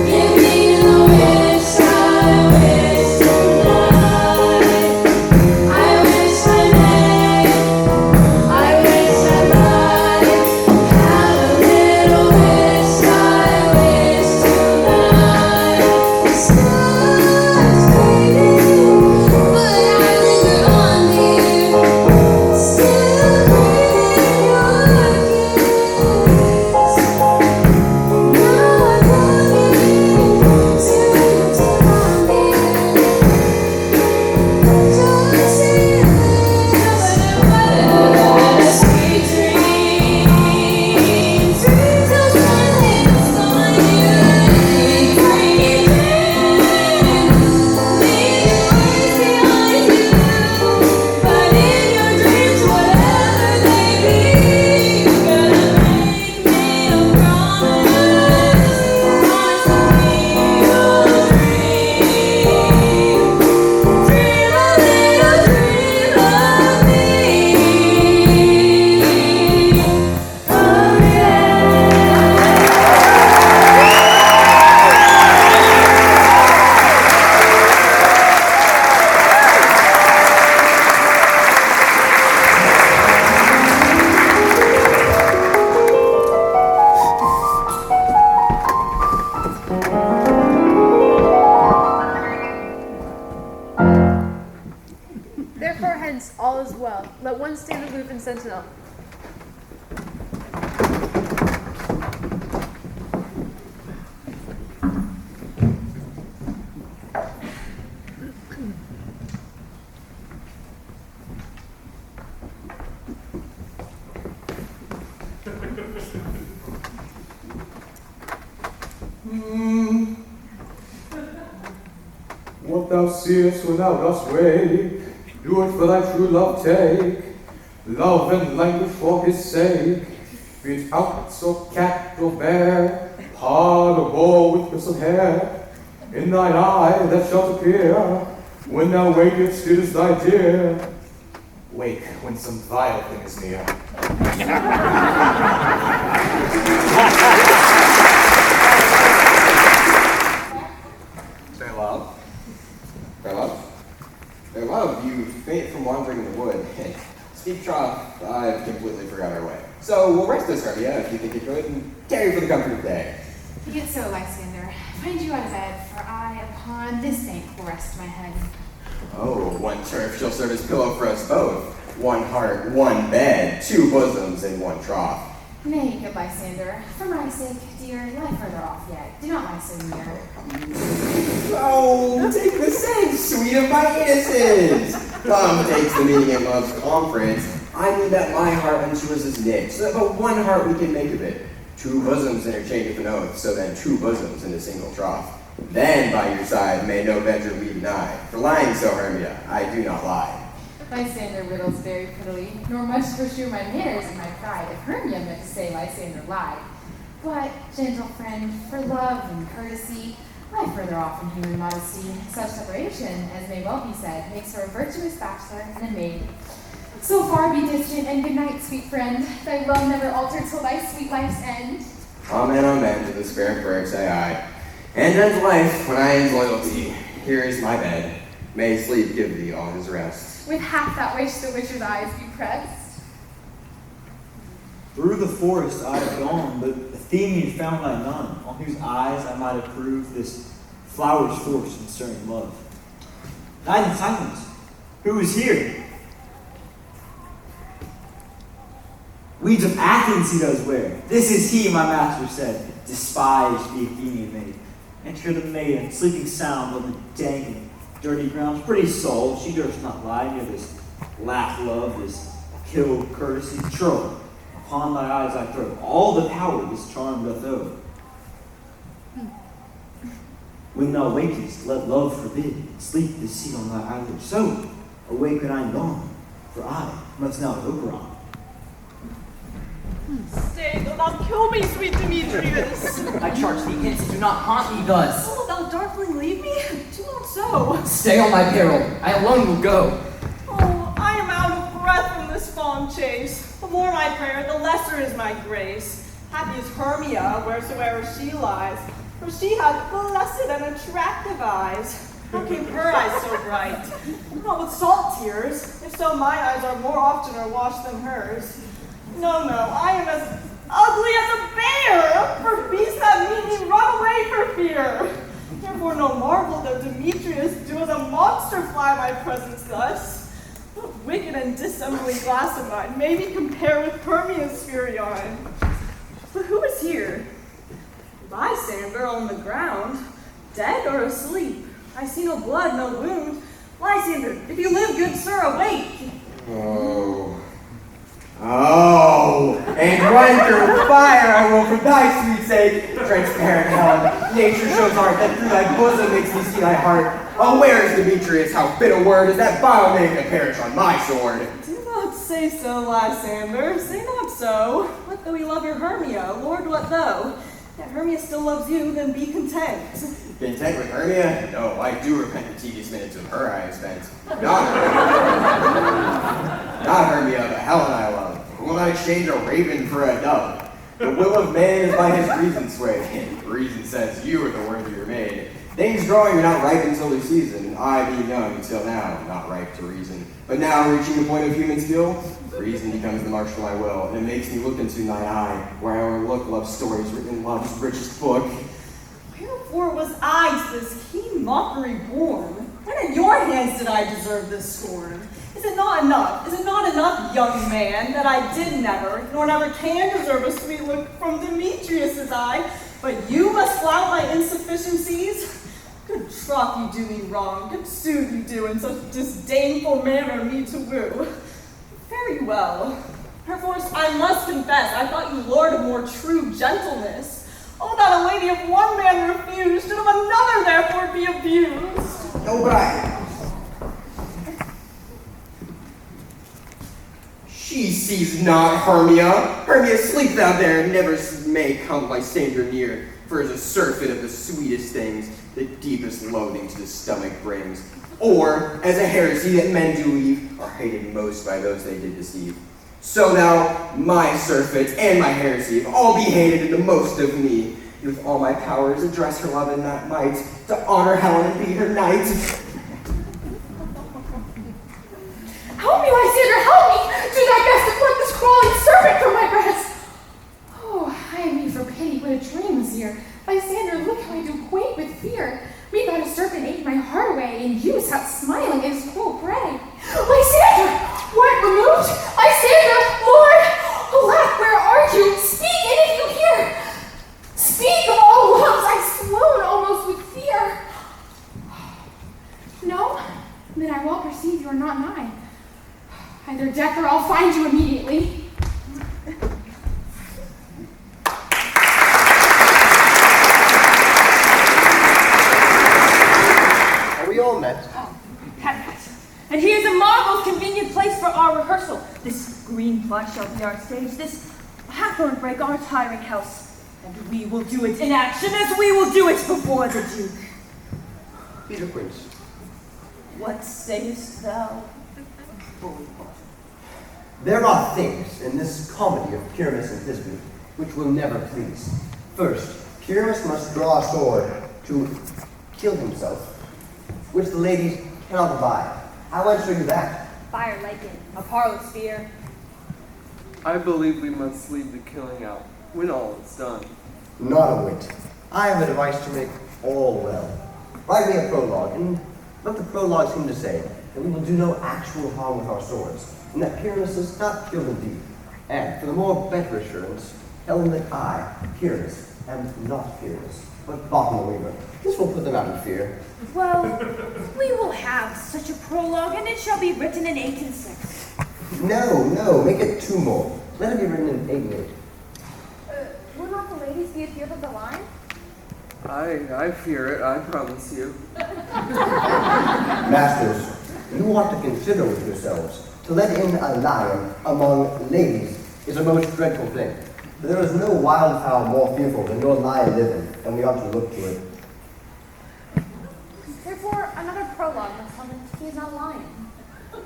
Give me the wish I wish tonight. I wish I may, I wish I might have a little wish I wish tonight. Stars fading, but I linger on, dear. Still breathing your kiss. Now I'm longing to linger till dawn, dear. Just in the sweet dreams, dreams till sunbeams find you. Dream, leave your worries behind you. But in your dreams, whatever they be, you gotta make me a promise. Promise to me you'll dream. Dream a little dream of me. Oh yeah. Therefore, hence, all is well. Let one stand aloof and sentinel. What thou seest when thou dost wake, do it for thy true love take. Love and language for his sake, be it ox or cat or bear, hard or boar with bristled hair. In thine eye that shall appear, when thou wakest it is thy dear. Wake when some vile thing is near. Farewell. Farewell. Farewell, you faint from wandering in the wood. Steep trough, I've completely forgot our way. So we'll rest this Hermia, if you think it good, and carry for the comfort of the day. Be it so, Lysander. Find you out of bed, for I upon this bank will rest my head. Oh, one turf shall serve as pillow for us both. One heart, one bed, two bosoms, and one trough. Nay, good Lysander, for my sake, dear, lie further off yet. Do not lie so near. Oh, take the sense, sweet of my innocence. Come takes the meaning in love's conference. I mean that my heart unto us is knit, so that but one heart we can make of it. Two bosoms interchange an oath, so then two bosoms in a single trough. Then by your side may no venture we deny. For lying so, Hermia, I do not lie. Lysander riddles very prettily, nor much to pursue my manners and my pride, if Hermia meant to say Lysander lied. But, gentle friend, for love and courtesy, lie further off in human modesty. Such separation, as may well be said, makes her a virtuous bachelor and a maid. So far be distant, and good night, sweet friend. Thy love never alter till thy sweet life's end. Amen, amen, to this fair prayer say I. And ends life when I end loyalty. Here is my bed. May sleep give thee all his rest. With half that wish the witcher's eyes be pressed. Through the forest I have gone, but Athenian found I none, on whose eyes I might approve this flower's force in stirring love. Night and silence, who is here? Weeds of Athens he does wear. This is he, my master said, despised the Athenian maid. Enter the maiden, sleeping sound on the dank and dirty grounds. Pretty soul, she durst not lie near this laugh love, this kill courtesy. Troll, upon thy eyes I throw all the power this charm doth owe. When thou wakest, let love forbid, sleep the seat on thy eyelid. So awake when I am gone, for I must now Oberon. Stay, do not kill me, sweet Demetrius. I charge thee hence, do not haunt me thus. Oh, thou darkling leave me? Do not so. Stay on my peril, I alone will go. Oh, I am out of breath from this fond chase. The more my prayer, the lesser is my grace. Happy is Hermia, wheresoever she lies, for she hath blessed and attractive eyes. How came her eyes so bright? Not with salt tears. If so, my eyes are more oftener washed than hers. No, I am as ugly as a bear, for beasts that meet me run away for fear. Therefore no marvel though Demetrius do as a monster fly my presence thus. What wicked and dissembling glass of mine may be compared with Hermia's fury on. But who is here? Lysander on the ground, dead or asleep. I see no blood, no wound. Lysander, if you live, good sir, awake. Oh, and run through fire I will for thy sweet sake. Transparent Helen, nature shows art that through thy bosom makes me see thy heart. Oh, where is Demetrius? How fit a word is that vile name to perish on my sword. Do not say so, Lysander, say not so. What though we love your Hermia? Lord, what though? If Hermia still loves you, then be content. Content with Hermia? No, I do repent the tedious minutes of her I have spent. Not Hermia, but Helen I love. Will not exchange a raven for a dove. The will of man is by his reason swayed, and reason says you are the worthier maid. Things growing are not ripe until their season, and I being young until now, not ripe to reason. But now, reaching the point of human skill, reason becomes the marshal of my will, and it makes me look into thine eye, where I overlook love stories written in love's richest book. Wherefore was I to this keen mockery born? When in your hands did I deserve this scorn? Is it not enough, young man, that I did never, nor never can deserve a sweet look from Demetrius's eye, but you must flout my insufficiencies? Good troth you do me wrong, good suit you do in such disdainful manner me to woo. Very well. Perforce I must confess, I thought you lord of more true gentleness. Oh, that a lady of one man refused, should of another therefore be abused. No, but she sees not Hermia. Hermia sleeps out there and never may come Lysander near, for is a surfeit of the sweetest things, the deepest loathing to the stomach brings. Or, as a heresy that men do leave, are hated most by those they did deceive. So now, my surfeit and my heresy all be hated in the most of me. With all my powers address her love in that might, to honor Helen and be her knight. Help me, Lysander, help me! Do thy best to pluck this crawling serpent from my breast! Oh, I am made for pity, what a dream was here. Lysander, look how I do quake with fear. Methought a serpent ate my heart away, and you sat smiling at his cruel prey. Lysander! What removed? Lysander! Lord! Alack, where are you? Either death or I'll find you immediately. Are we all met? And here's a marvelous convenient place for our rehearsal. This green fly shall be our stage, this hawthorn brake our tiring house. And we will do it in action as we will do it before the Duke. Peter Quince. What sayest thou? There are things in this comedy of Pyramus and Thisbe which will never please. First, Pyramus must draw a sword to kill himself, which the ladies cannot abide. How answer you that? Fire lightning, a parlous fear. I believe we must leave the killing out when all is done. Not a whit. I have a device to make all well. Write me a prologue, and let the prologue seem to say that we will do no actual harm with our swords, and that Pyramus is not killed indeed. And for the more better assurance, tell them that I, Pyramus, am not Pyramus, but Bottom the Weaver. This will put them out of fear. Well, we will have such a prologue, and it shall be written in 8 and 6. No, make it 2 more. Let it be written in 8 and 8. Will not the ladies be afeard of the lion? I fear it, I promise you. Masters, you ought to consider with yourselves. To let in a lion among ladies is a most dreadful thing. There is no wildfowl more fearful than your lion living, and we ought to look to it. Therefore, another prologue must tell them he is not a lion.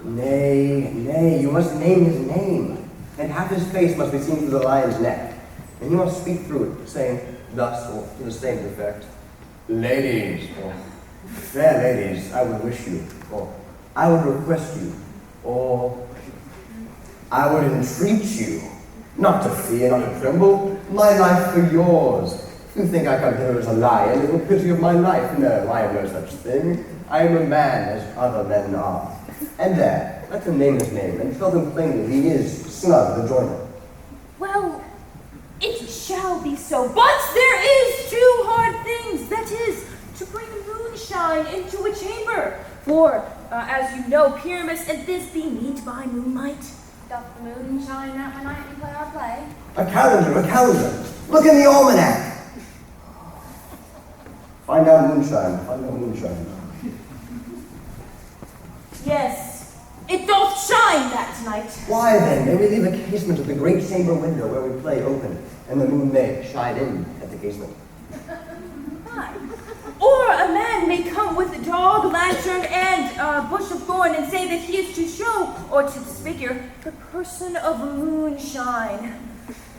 Nay, you must name his name, and half his face must be seen through the lion's neck, and you must speak through it, saying thus, or to the same effect, ladies, or fair ladies, I would wish you, or I would request you, or I would entreat you, not to fear, not to tremble, my life for yours. You think I come here as a lion, little pity of my life? No, I am no such thing. I am a man as other men are. And there, let them name his name, and tell them plainly he is Snug the Joiner. Well, it shall be so, but there is 2 hard things, that is, to bring moonshine into a chamber. For, as you know, Pyramus and Thisbe meet by moonlight. Doth the moon shine that one night we play our play? A calendar. Look in the almanac. Find out moonshine. Yes, it doth shine that night. Why then, may we leave a casement of the great chamber window where we play open, and the moon may shine in at the casement. Aye. Or a man may come with a dog, lantern, and a bush of thorn and say that he is to show, or to disfigure, the person of moonshine.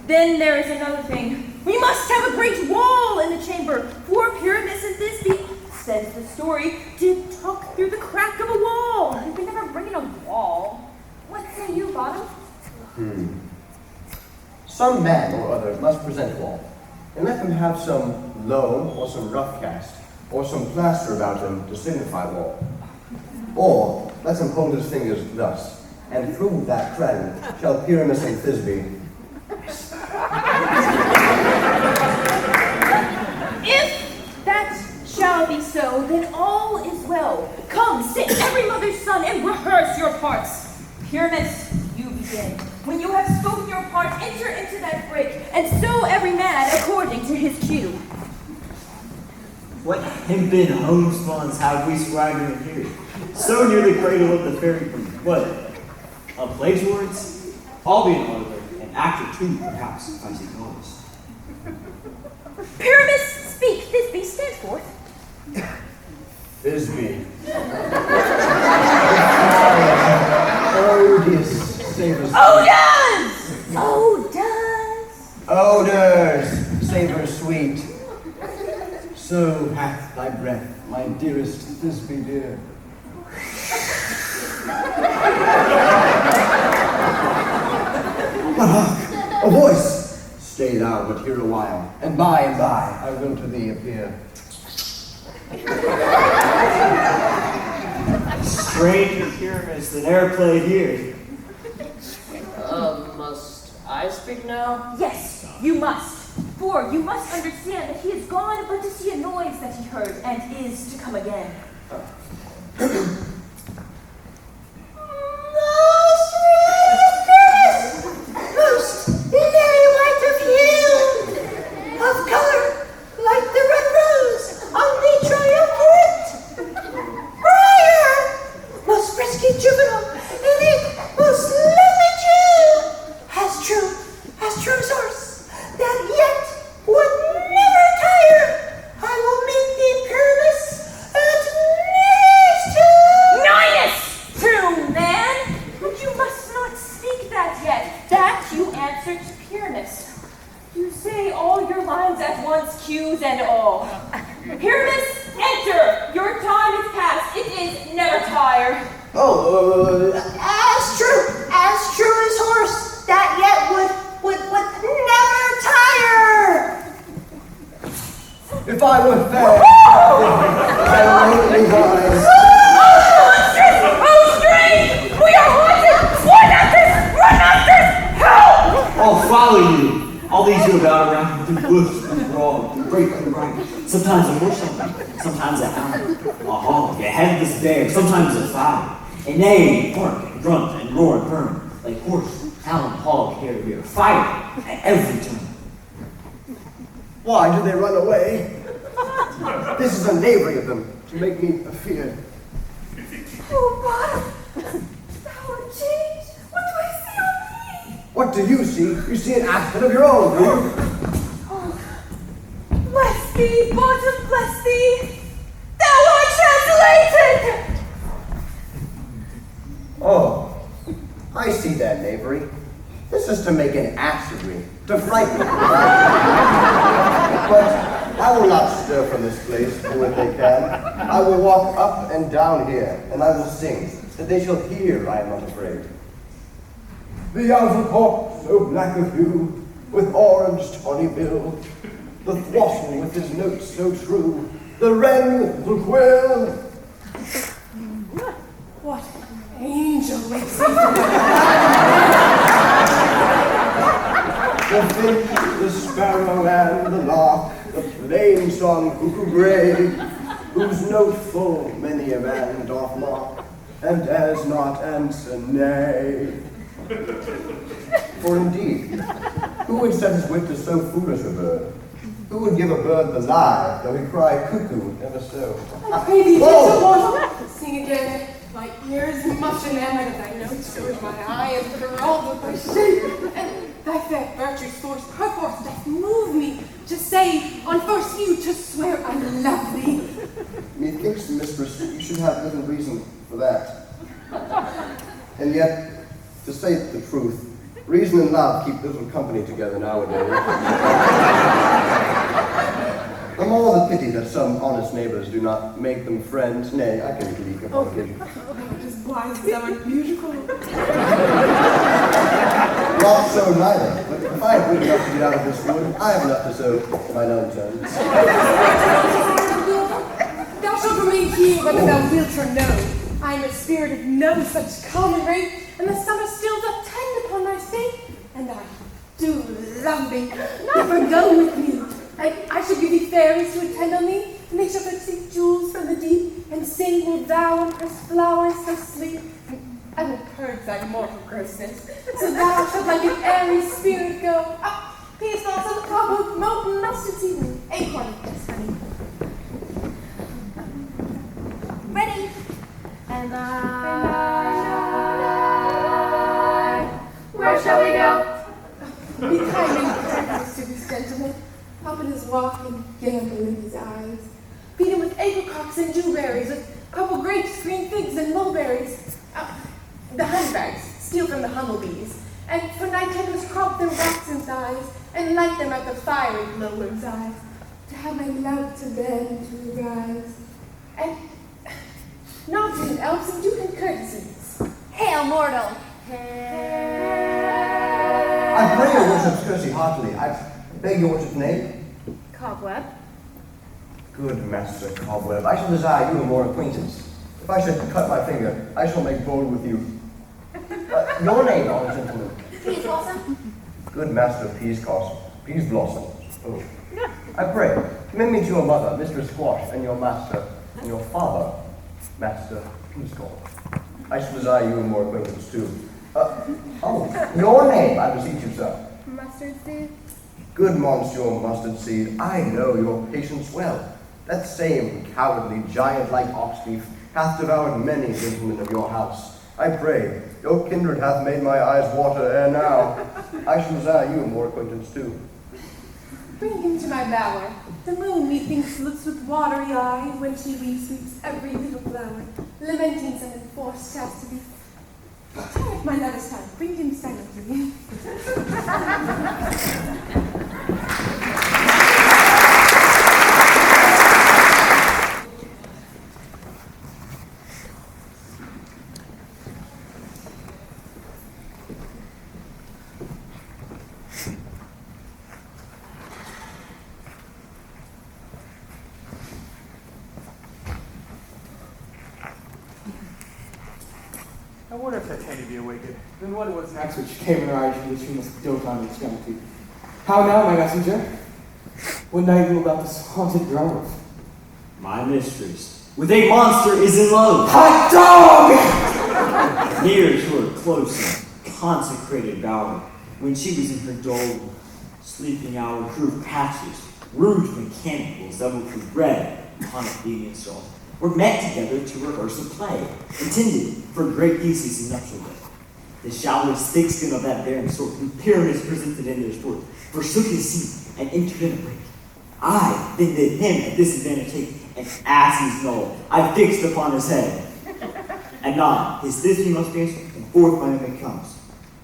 Then there is another thing. We must have a great wall in the chamber, for Pyramus and Thisbe, says the story, did talk through the crack of a wall. You can never bring in a wall. What say you, Bottom? Some man or other must present wall, and let them have some loam or some rough cast, or some plaster about him to signify wall. Or let him hold his fingers thus, and through that trend shall Pyramus and Thisbe. If that shall be so, then all is well. Come, sit every mother's son and rehearse your parts. Pyramus, you begin. When you have spoken your part, enter into that break, and so every man according to his cue. What hempen homespuns have we swaggering here? So near the cradle of the fairy queen. What? A play towards? I'll be an auditor, an actor too, perhaps, if I see cause. Pyramus, speak. Thisbe, stand forth. Thisbe. Odious savors. Odors, savors sweet. So hath thy breath, my dearest Thisbe dear. But hark, a voice! Stay thou but here a while, and by I will to thee appear. Stranger Pyramus than e'er played here. Must I speak now? Yes, you must. For you must understand that he is gone but to see a noise that he heard and is to come again. The shoes and all. Pyramus, enter! Your time is past. It is never tire. Oh, as true as horse, that yet would never tire. If I were fair, I only eyes. Oh, strange! We are haunted! Run after! Help! I'll follow you. I'll lead you about around through bush, through broad, through great and bright. Sometimes a horse, sometimes a hound, a hog, a headless bear, sometimes a fowl. And neigh, bark, and grunt, and roar and burn, like horse, hound, hog, hare, fire at every turn. Why did they run away? This is a knavery of them to make me afeard. Oh, bottom! Thou art changed! What do I see on thee? What do you see? You see an aspect of your own, do you? Oh, bless thee, bottom, bless thee! Thou art translated! Oh, I see that knavery. This is to make an ass of me, to frighten me. But I will not stir from this place, do what they can. I will walk up and down here, and I will sing, that they shall hear I am not afraid. The alpha so black of hue, with orange tawny bill, the throstle with his notes so true, the wren with the quill. What angel wakes me The finch, the sparrow, and the lark, the plain song cuckoo grey, whose note full many a man doth mock, and dares not answer nay. For indeed, who would set his wit to so foolish a bird? Who would give a bird the lie, though he cry cuckoo ever so? I pray thee, Whoa! gentle mortal, sing again. My ears much enamored of thy notes, so is my eye enthralled with thy shape. And thy fair virtue's force, perforce doth move me to say, on first view, to swear I love thee. Methinks, mistress, you should have little reason for that. And yet, to say the truth, reason and love keep little company together nowadays. The more the pity that some honest neighbors do not make them friends. Nay, I can leak upon occasion. It is wise, thou art beautiful. Not so neither, but if I am good enough to get out of this wood, I have enough to sow mine own turns. Thou shalt remain here whether thou wilt or no. I am a spirit of no such common rate, and the summer still doth tend upon my fate, and I do love thee. Never go with me. I shall give thee fairies to attend on thee, and they shall fetch jewels from the deep, and sing while thou and press flowers so sleep. I will purge thy mortal grossness, so thou shalt like an airy spirit go up, peace not on the top of molten mustard seed, acorn of best honey. Ready? And I. Where shall we go? Be kind and courteous to this gentleman. Up in his walk and gamble in his eyes. Feed him with apricots and dewberries, with purple grapes, green figs, and mulberries. The honeybags steal from the humblebees, and for night tenders crop their waxen thighs, and light them at the fiery glowworm's eyes, to have my love to bend to rise. And nods and elves and do him courtesies. Hail, mortal! I pray your worship's courtesy heartily. I beg your worship's name? Cobweb. Good Master Cobweb, I shall desire you a more acquaintance. If I should cut my finger, I shall make bold with you. Your name, honest gentleman? Peas Blossom. Good Master Peas Blossom. Oh. I pray, commend me to your mother, Mistress Squash, and your master, and your father, Master Peascall. I shall desire you a more acquaintance too. Your name, I beseech you, sir. Mustard seed. Good Monsieur Mustard Seed, I know your patience well. That same cowardly, giant-like ox thief hath devoured many gentlemen of your house. I pray, your kindred hath made my eyes water ere now. I shall desire you a more acquaintance too. Bring him to my bower. The moon, methinks, looks with watery eye when she re-sweeps every little flower, lamenting some enforced chastity. Tired my lover's time, bring him silently. be awakened. Then what it was next which came in her eyes which we must dote on the extremity. How now, my messenger? What night you about this haunted grove? My mistress, with a monster, is in love. Hot dog! Near to her close and consecrated bower, when she was in her dull sleeping hour, grew patches, rude mechanicals that were bred upon a being installed, were met together to rehearse a play, intended for great Theseus' nuptial day. The shallowest thick skin of that barren sort, whom pyramids presented in their sport, forsook his seat and entered in a break. I then did him at disadvantage take an ass's knoll I fixed upon his head. And nod, his Thisbe must be answered, and forth my name comes.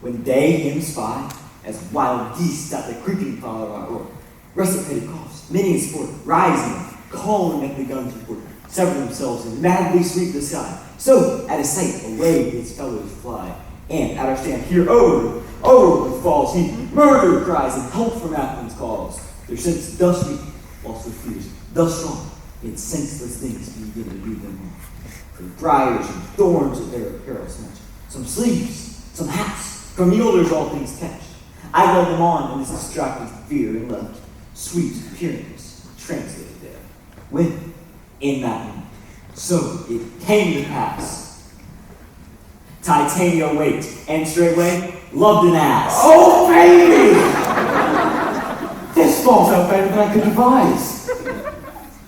When they him spy, as wild geese at the creeping fire or resuscitated coughs, many in sport, rising, calling at the guns report, sever themselves and madly sweep the sky. So, at his sight, away his fellows fly, and at our stand here over falls he, murder cries and help from Athens calls. Their sense thus weak, whilst their fears thus strong, yet senseless things begin to do them wrong. For briars and thorns of their apparel snatch, some sleeves, some hats, from mules all things catch. I led them on in this distracted fear and left sweet Pyramus translated there. When, in that moment, so it came to pass, Titania waked, and straightway loved an ass. Oh, baby! This falls out better than I could devise.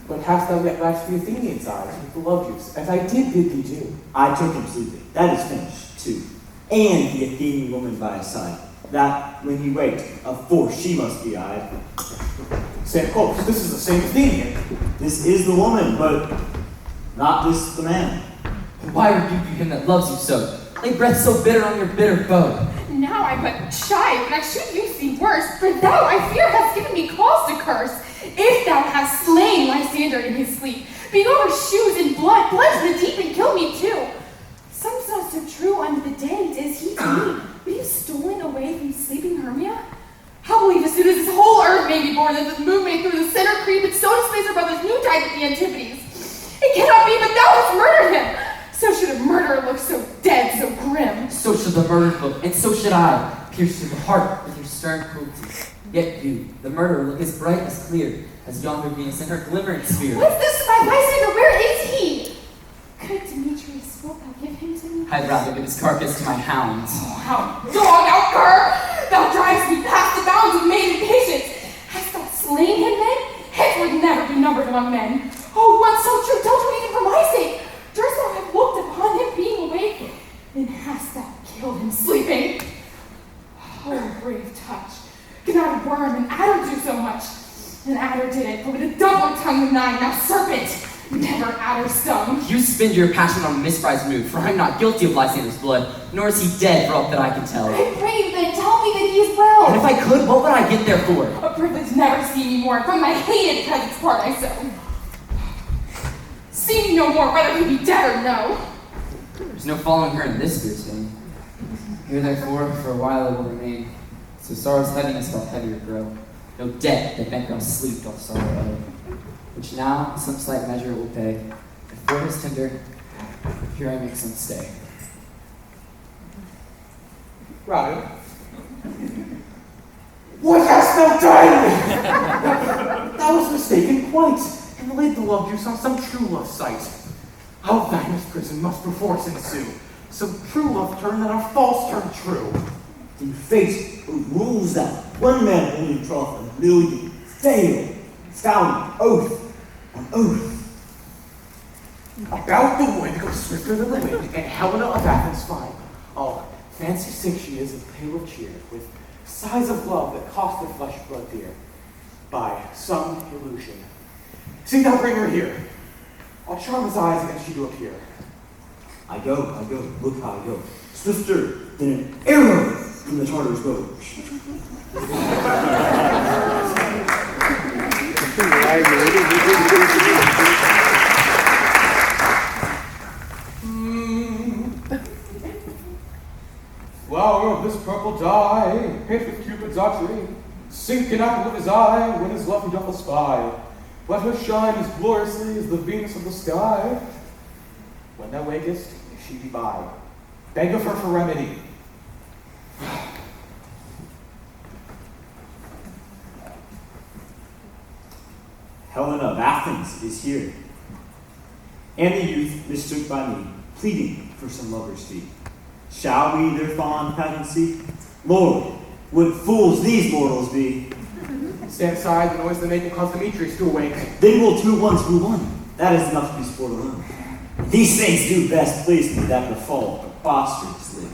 But hast thou yet lashed the Athenian's eyes with the love juice, as I did bid thee do? I took him sleeping. That is finished, too. And the Athenian woman by his side, that when he waked, of force she must be eyed. Say, close, this is the same Athenian. This is the woman, but not this the man. Why rebuke you him that loves you so? Lay breath so bitter on your bitter foe. Now I but chide, but I should use thee worse, for thou, I fear, hast given me cause to curse. If thou hast slain Lysander in his sleep, being over shoes in blood, blood to the deep, and kill me too. Some's not so true unto the day, is he to me, but he stolen away from sleeping Hermia? How believe as soon as this whole earth may be born, that the moon may through the center creep, and so displace our brother's noontide at the antipodes? It cannot be, but thou hast murdered him! So should a murderer look so dead, so grim. So should the murdered look, and so should I, pierced to the heart with your stern cruelty. Yet you, the murderer, look as bright, as clear, as yonder Venus in her glimmering sphere. What's this my Lysander? Where is he? Good Demetrius, wilt thou give him to me? I'd rather give his carcass to my hounds. Oh, how dog, how cur! Thou drivest me past the bounds of maiden patience. Hast thou slain him then? Heads would never be numbered among men. Oh, once so true, don't do even for my sake. Durst thou have looked upon him being awake? Then hast thou killed him sleeping. Oh, brave touch. Cannot a worm and adder do so much? An adder did it, but with a double tongue of nine, now serpent, never adder stung. You spend your passion on a misprized mood, for I am not guilty of Lysander's blood, nor is he dead for aught that I can tell. I pray you then, tell me that he is well. And if I could, what would I get there for? A privilege never see me more, from my hated presence part I so. See me no more, whether he be dead or no. There's no following her in this fierce vein. Here therefore, for a while I will remain, so sorrow's heaviness doth heavier grow. No debt that bankrupt sleep doth sorrow owe, which now some slight measure will pay. And for his tender, here I make some stay. Robin, what hast thou done? Thou was mistaken quite, and laid the love juice on some true love sight. Out thine this prison must perforce ensue, some true love turn that our false turn true. In fate, rules that one man only troth a million fail, found oath on oath. About the wood go swifter than the wind, and Helena of Athens find. Oh, fancy sick she is and pale of cheer, with sighs of love that cost her flesh blood dear, by some illusion. See thou bring her here. I'll charm his eyes against you to appear. I go, look how I go. Swifter than an arrow from the Tartar's bow. Flower of this purple dye, paint with Cupid's archery, sink an apple of his eye when his love he doth espy. Let her shine as gloriously as the Venus of the sky. When thou wakest, if she be by, Beg of her for remedy. Helen of Athens is here, and the youth mistook by me, pleading for some lover's fee. Shall we their fond pageant see? Lord, what fools these mortals be! Stand aside, the noise they make will cause Demetrius to awake. Then will 2 1 2 1. That is enough to be sport alone. These things do best please me that befall preposterously.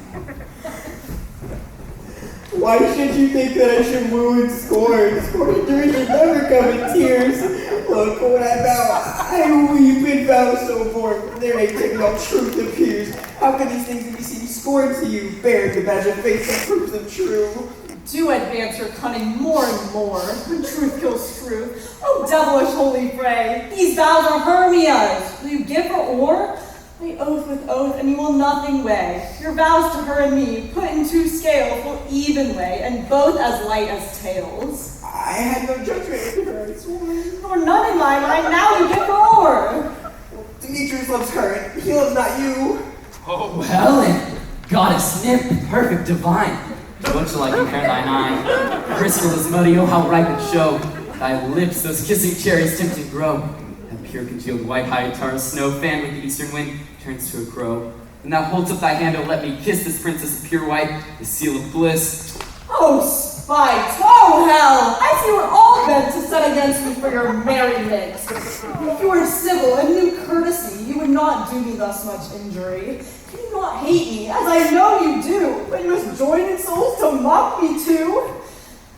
Why should you think that I should woo and scorn? Scorn should never come in tears. Look, when I vow, I weep and vow so born. There may take all truth appears. How can these things be seen scorn to you? Bear the badge of faith that proves them true. Do advance your cunning more and more, when truth kills truth. Oh, devilish holy fray, these vows are Hermia's. Will you give her o'er? I oath with oath, and you will nothing weigh. Your vows to her and me, put in 2 scales, will even weigh, and both as light as tails. I had no judgment in her, I swear. Nor none in my mind, now you give her o'er. Demetrius loves her, and he loves not you. Oh, Helen, goddess nymph, perfect divine. What shall I compare thine eye? Crystal is muddy, oh how ripe it show. Thy lips, those kissing cherries tempting grow. That pure congealed white hyatar snow, fanned with the eastern wind, turns to a crow. And thou holds up thy hand, oh let me kiss this princess of pure white, the seal of bliss. Oh, spite! Oh, hell! I see we're all bent to set against me for your merriment. If you were civil and knew courtesy, you would not do me thus much injury. You do not hate me, as I know you do, but you must join in souls to mock me too.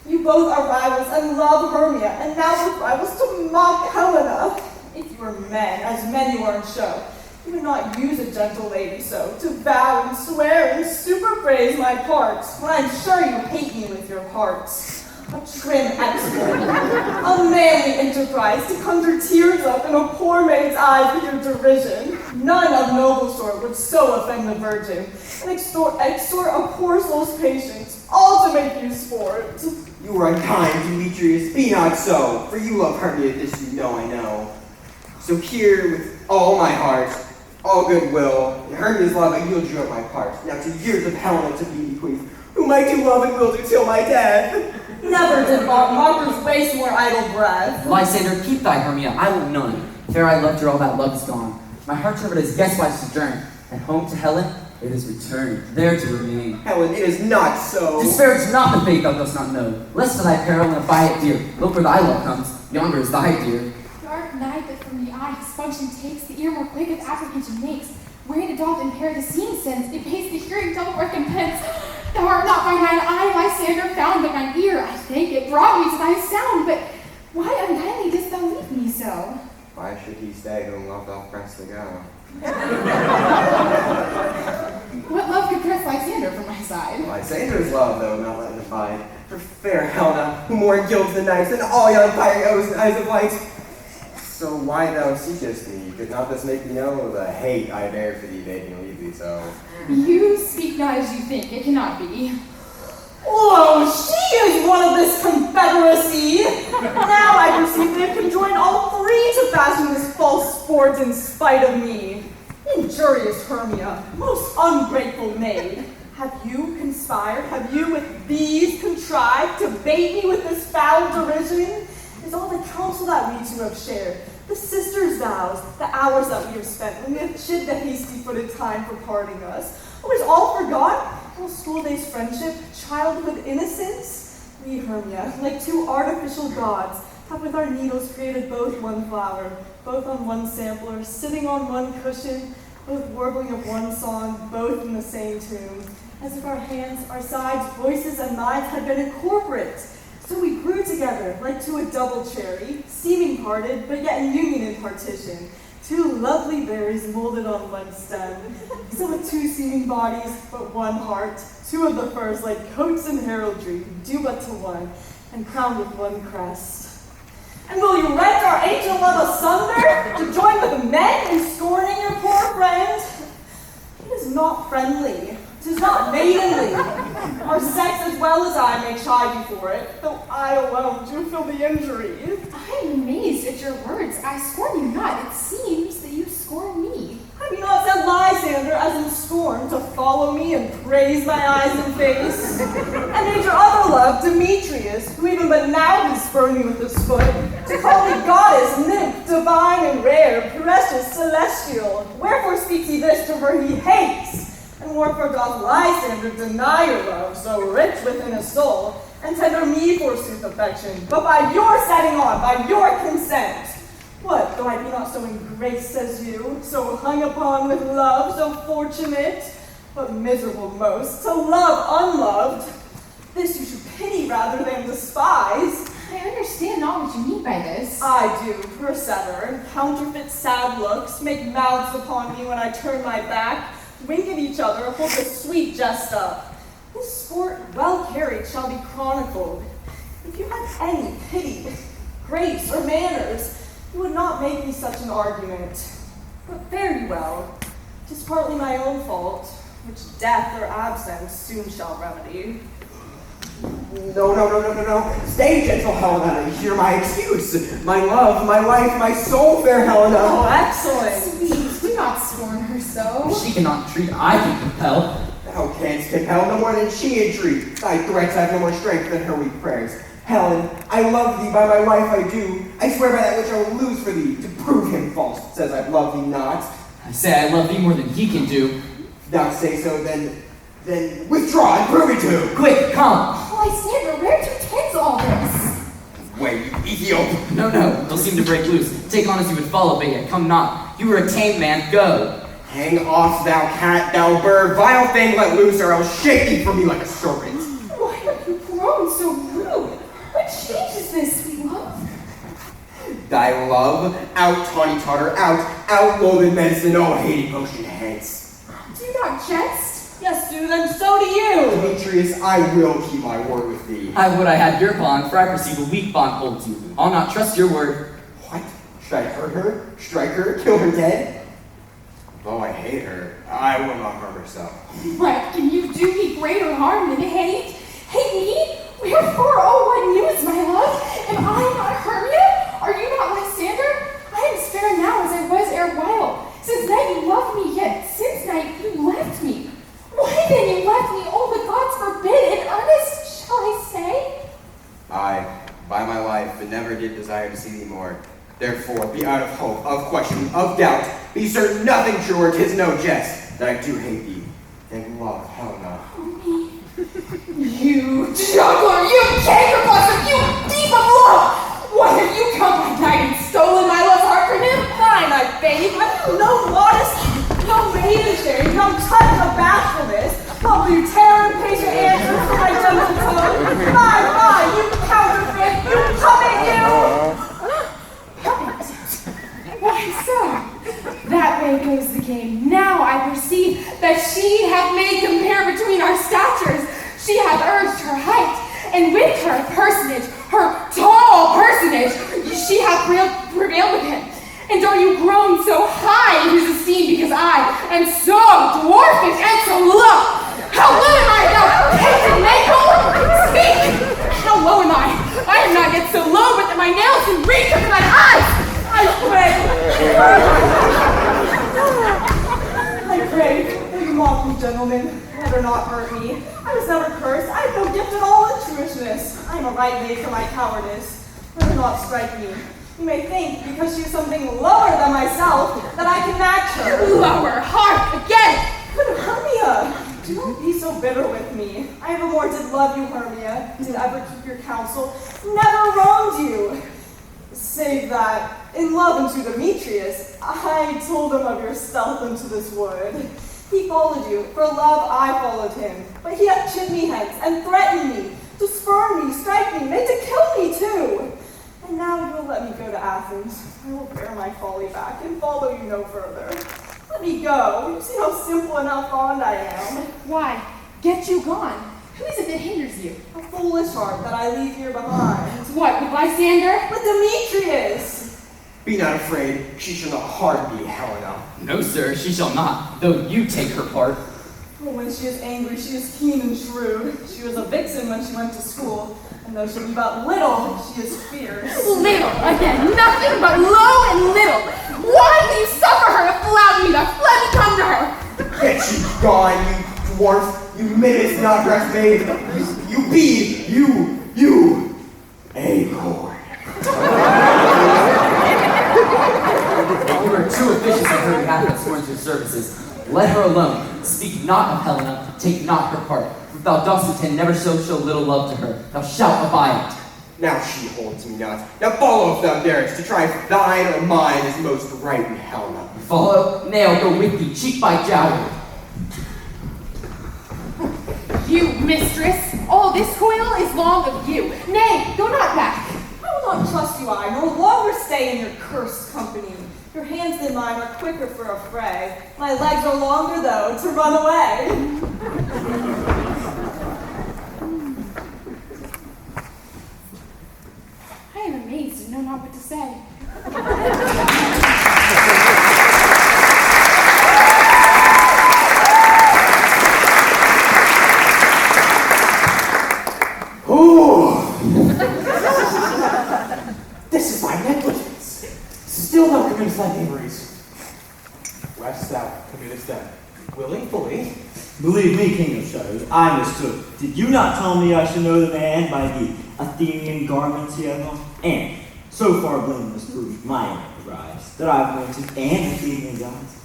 You both are rivals and love Hermia, and now we're rivals to mock Helena. If you were men, as men you are in show, you would not use a gentle lady so, to vow and swear and superpraise my parts, when I'm sure you hate me with your hearts. A trim exploit, a manly enterprise to conjure tears up in a poor maid's eyes with your derision. None of noble sort would so offend the virgin, and extort a poor soul's patience, all to make you sport. You are unkind, Demetrius, be not so, for you love Hermia, this you know I know. So here, with all my heart, all goodwill, in Hermia's love I yield you up my part. Now to years of Helena to be bequeathed, whom I do love and will do till my death. Never did mockers waste more idle breath. Lysander, keep thy Hermia, I will none. Fair I loved her, all that love is gone. My heart served as guest wife sojourn, and home to Helen it is returned, there to remain. Helen, it is not so. Disparage not the fate thou dost not know. Lest to thy peril and buy it dear. Look where thy love comes, yonder is thy dear. Dark night that from the eye his function takes, the ear more quick its apprehension makes. Wherein it doth impair the seeing sense, it pays the hearing double recompense. Thou art not by mine eye, Lysander, found, but mine ear, I think, it brought me to thy sound. But why unkindly didst thou leave me so? Why should he stay whom love doth press to go? What love could press Lysander from my side? Lysander's love, though, not letting abide. For fair Helena, who more gilds the nights than all yon fiery oaths and eyes of light. So why thou seekest me? Could not this make me know the hate I bear for thee, making leave thee so? You speak not as you think, it cannot be. Oh, she is one of this confederacy. Now I perceive they can join all 3 to fashion this false sport in spite of me. Injurious Hermia, most ungrateful maid. Have you conspired? Have you with these contrived to bait me with this foul derision? Is all the counsel that we 2 have shared, the sisters' vows, the hours that we have spent when we have chid the hasty-footed time for parting us? Oh, is all forgot? All school days' friendship, childhood innocence? We, Hermia, like 2 artificial gods, have with our needles created both one flower, both on one sampler, sitting on one cushion, both warbling of one song, both in the same tune, as if our hands, our sides, voices, and minds had been incorporate. So we grew together, like to a double cherry, seeming parted, but yet in union and partition. 2 lovely berries molded on one stem. So with 2 seeming bodies, but one heart. 2 of the first, like coats and heraldry, due but to one, and crowned with one crest. And will you rent our angel love asunder, to join with men in scorning your poor friend? It is not friendly. 'Tis not maidenly. Our sex as well as I may chide you for it, though I alone do feel the injury. I am amazed at your words. I scorn you not. It seems that you scorn me. Have you not said set Lysander as in scorn to follow me and praise my eyes and face. And made your other love, Demetrius, who even but now did spurn me with his foot, to call me goddess, nymph, divine and rare, precious, celestial. Wherefore speaks he this to her he hates? And wherefore doth Lysander deny your love, so rich within his soul, and tender me forsooth affection, but by your setting on, by your consent? What, though I be not so in grace as you, so hung upon with love, so fortunate, but miserable most, to love unloved? This you should pity rather than despise. I understand not what you mean by this. I do, persever, and counterfeit sad looks, make mouths upon me when I turn my back, wink at each other, hold the sweet jest up. This sport, well carried, shall be chronicled. If you had any pity, grace, or manners, you would not make me such an argument. But very well, 'tis partly my own fault, which death or absence soon shall remedy. No. Stay, gentle Helena. Hear my excuse. My love, my life, my soul, fair Helena. Oh, excellent. Sweet, do not scorn her so. She cannot entreat, I can compel. Thou canst compel no more than she entreat. Thy threats have no more strength than her weak prayers. Helen, I love thee, by my life I do. I swear by that which I will lose for thee, to prove him false, says I love thee not. I say I love thee more than he can do. If thou say so, then withdraw and prove it to him. Quick, come. Lysander, where do you tend all this? Wait, you Ethiop. No, they'll seem to break loose. Take on as you would follow, but yet come not. You are a tame man, go. Hang off, thou cat, thou bird, vile thing, let loose, or I'll shake thee from me like a serpent. Why have you grown so rude? What change is this, sweet love? Thy love, out, tawny totter, out, loathed medicine, oh, hated potion heads. Do not jest. Yes, do, then so do you. Demetrius, I will keep my word with thee. I would I had your bond, for I perceive a weak bond holds you. I'll not trust your word. What? Should I hurt her? Strike her? Kill her dead? Though I hate her, I will not harm her so. What, can you do me greater harm than hate? Hate me? Wherefore, oh, what news, my love? Am I not Hermia? Are you not Lysander? I am as fair now as I was erewhile. Since night you loved me, yet since night you left me. Why then you left me? Oh, the gods forbid. In earnest, shall I say? I, by my life, but never did desire to see thee more. Therefore, be out of hope, of question, of doubt. Be certain nothing truer, 'tis no jest, that I do hate thee. And love, Helena. Me? You juggler, you cankerbuster, you thief of love! What have you come by night and stolen my love's heart from him? Fine, I faith. Have you no modesty, no maiden shame, no touch of bashfulness? What will you tear impatient answers from my gentle tongue? Fie, you counterfeit, you puppet, you! Why so? That way goes the game. Now I perceive that she hath made compare between our statures. She hath urged her height, and with her personage, her tall personage, she hath prevailed with him. And are you grown so high in his esteem because I am so dwarfish and so low? How low am I, thou painted maple? Speak! How low am I? I am not yet so low but that my nails can reach up to thine eyes. I pray, will you mock me, gentlemen? Better not hurt me. I was never cursed. I have no gift at all in truishness. I am a right maid for my cowardice. Better not strike me. You may think, because she is something lower than myself, that I can match her. Lower, hark, again! But Hermia, do not be so bitter with me. I evermore did love you, Hermia. Did ever keep your counsel. Never wronged you. Save that, in love unto Demetrius, I told him of your stealth into this wood. He followed you, for love I followed him. But he hath chid me hence, and threatened me, to spurn me, strike me, made to kill me too. And now you will let me go to Athens. I will bear my folly back, and follow you no further. Let me go. You see how simple and how fond I am. Why, get you gone. Who is it that hinders you? A foolish heart that I leave here behind. What, with Lysander? With Demetrius! Be not afraid, she shall not harm thee, Helena. No, sir, she shall not, though you take her part. Oh, when she is angry, she is keen and shrewd. She was a vixen when she went to school, and though she be but little, she is fierce. Little, again, nothing but low and little. Why do you suffer her to Allow me to let me come to her. Get you gone, you dwarf, you midget snodgrass babe. You acorn. You are too officious in her behalf that scorns your services. Let her alone. Speak not of Helena, take not her part. For if thou dost attend, never so show little love to her. Thou shalt abide it. Now she holds me not. Now follow if thou darest, to try if thine or mine is most right in Helena. Follow? Nay, I'll go with thee, cheek by jowl. You, mistress, all this toil is long of you. Nay, go not back. I will not trust you, I, nor longer stay in your cursed company. Your hands than mine are quicker for a fray. My legs are longer, though, to run away. I am amazed and know not what to say. This is my negligence. Still not committed thy knaveries. Lest thou committest them willingly. Believe me, King of Shadows, I mistook. Did you not tell me I should know the man by the Athenian garments he had on? And so far blameless proved my enterprise, that I've wanted an Athenian gods.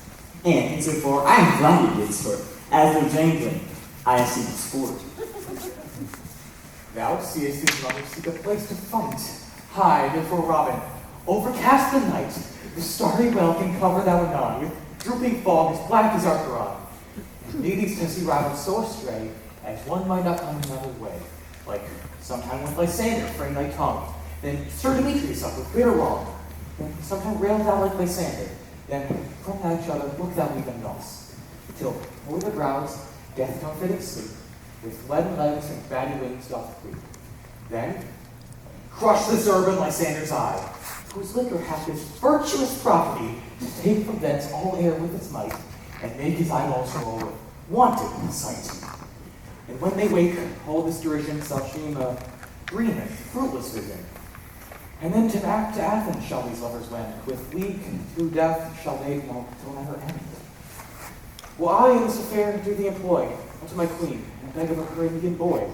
And insofar I am glad you did so. As though jangling, I have seen sport. Thou seest his mother seek a place to fight. Hide before Robin. Overcast the night. The starry well can cover thou anon with drooping fog as black as our Quran. And ladies testy rivals so astray as one might not come another way. Like sometime with Lysander frame thy tongue, then stir Demetrius up with bitter wrong. Then sometime rail thou like Lysander, then from each other look thou even thus. Till o'er the brows death comforting sleep, with leaden legs and batty wings doth creep. Then crush this urban Lysander's eye, whose liquor hath this virtuous property to take from thence all air with its might, and make his eyeballs roll wanted in sight. And when they wake, all this derision shall seem a green and fruitless vision. And then back to Athens shall these lovers wend, with league through death shall they till never end. Will I in this affair do the employ unto my queen, and beg of her Indian boy?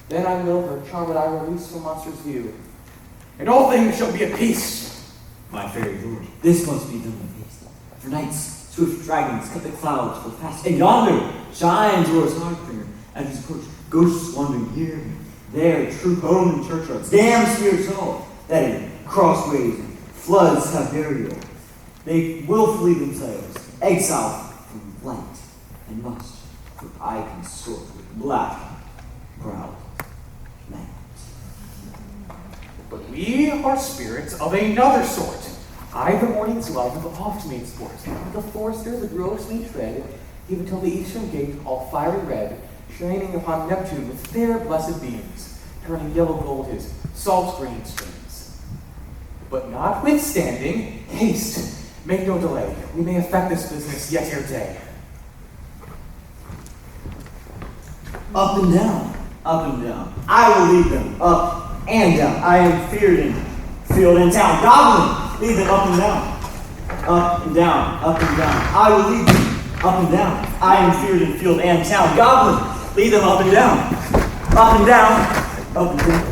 Then I will her charmed I release from monster's view, and all things shall be at peace. My fairy lord, this must be done with haste. For nights, swift dragons cut the clouds full fast, and yonder shines Aurora's hardfinger as we approach. Ghosts wandering here and there, troop home in churchyards, damn spirits all, that in crossways and floods have burial. They willfully themselves exile from light and must, for I consort with black browed man. But we are spirits of another sort. I the morning's love and the oft made sport. The forester, the groves may tread, even till the eastern gate, all fiery red, shining upon Neptune with fair blessed beams, turning yellow gold his salt green streams. But notwithstanding, haste, make no delay. We may effect this business yet ere day. Up and down, up and down. I will lead them up and down. I am feared in field and town. Goblin, lead them up and down. Up and down, up and down. I will lead them up and down. I am feared in field and town. Goblin, lead them up and down. Up and down, up and down.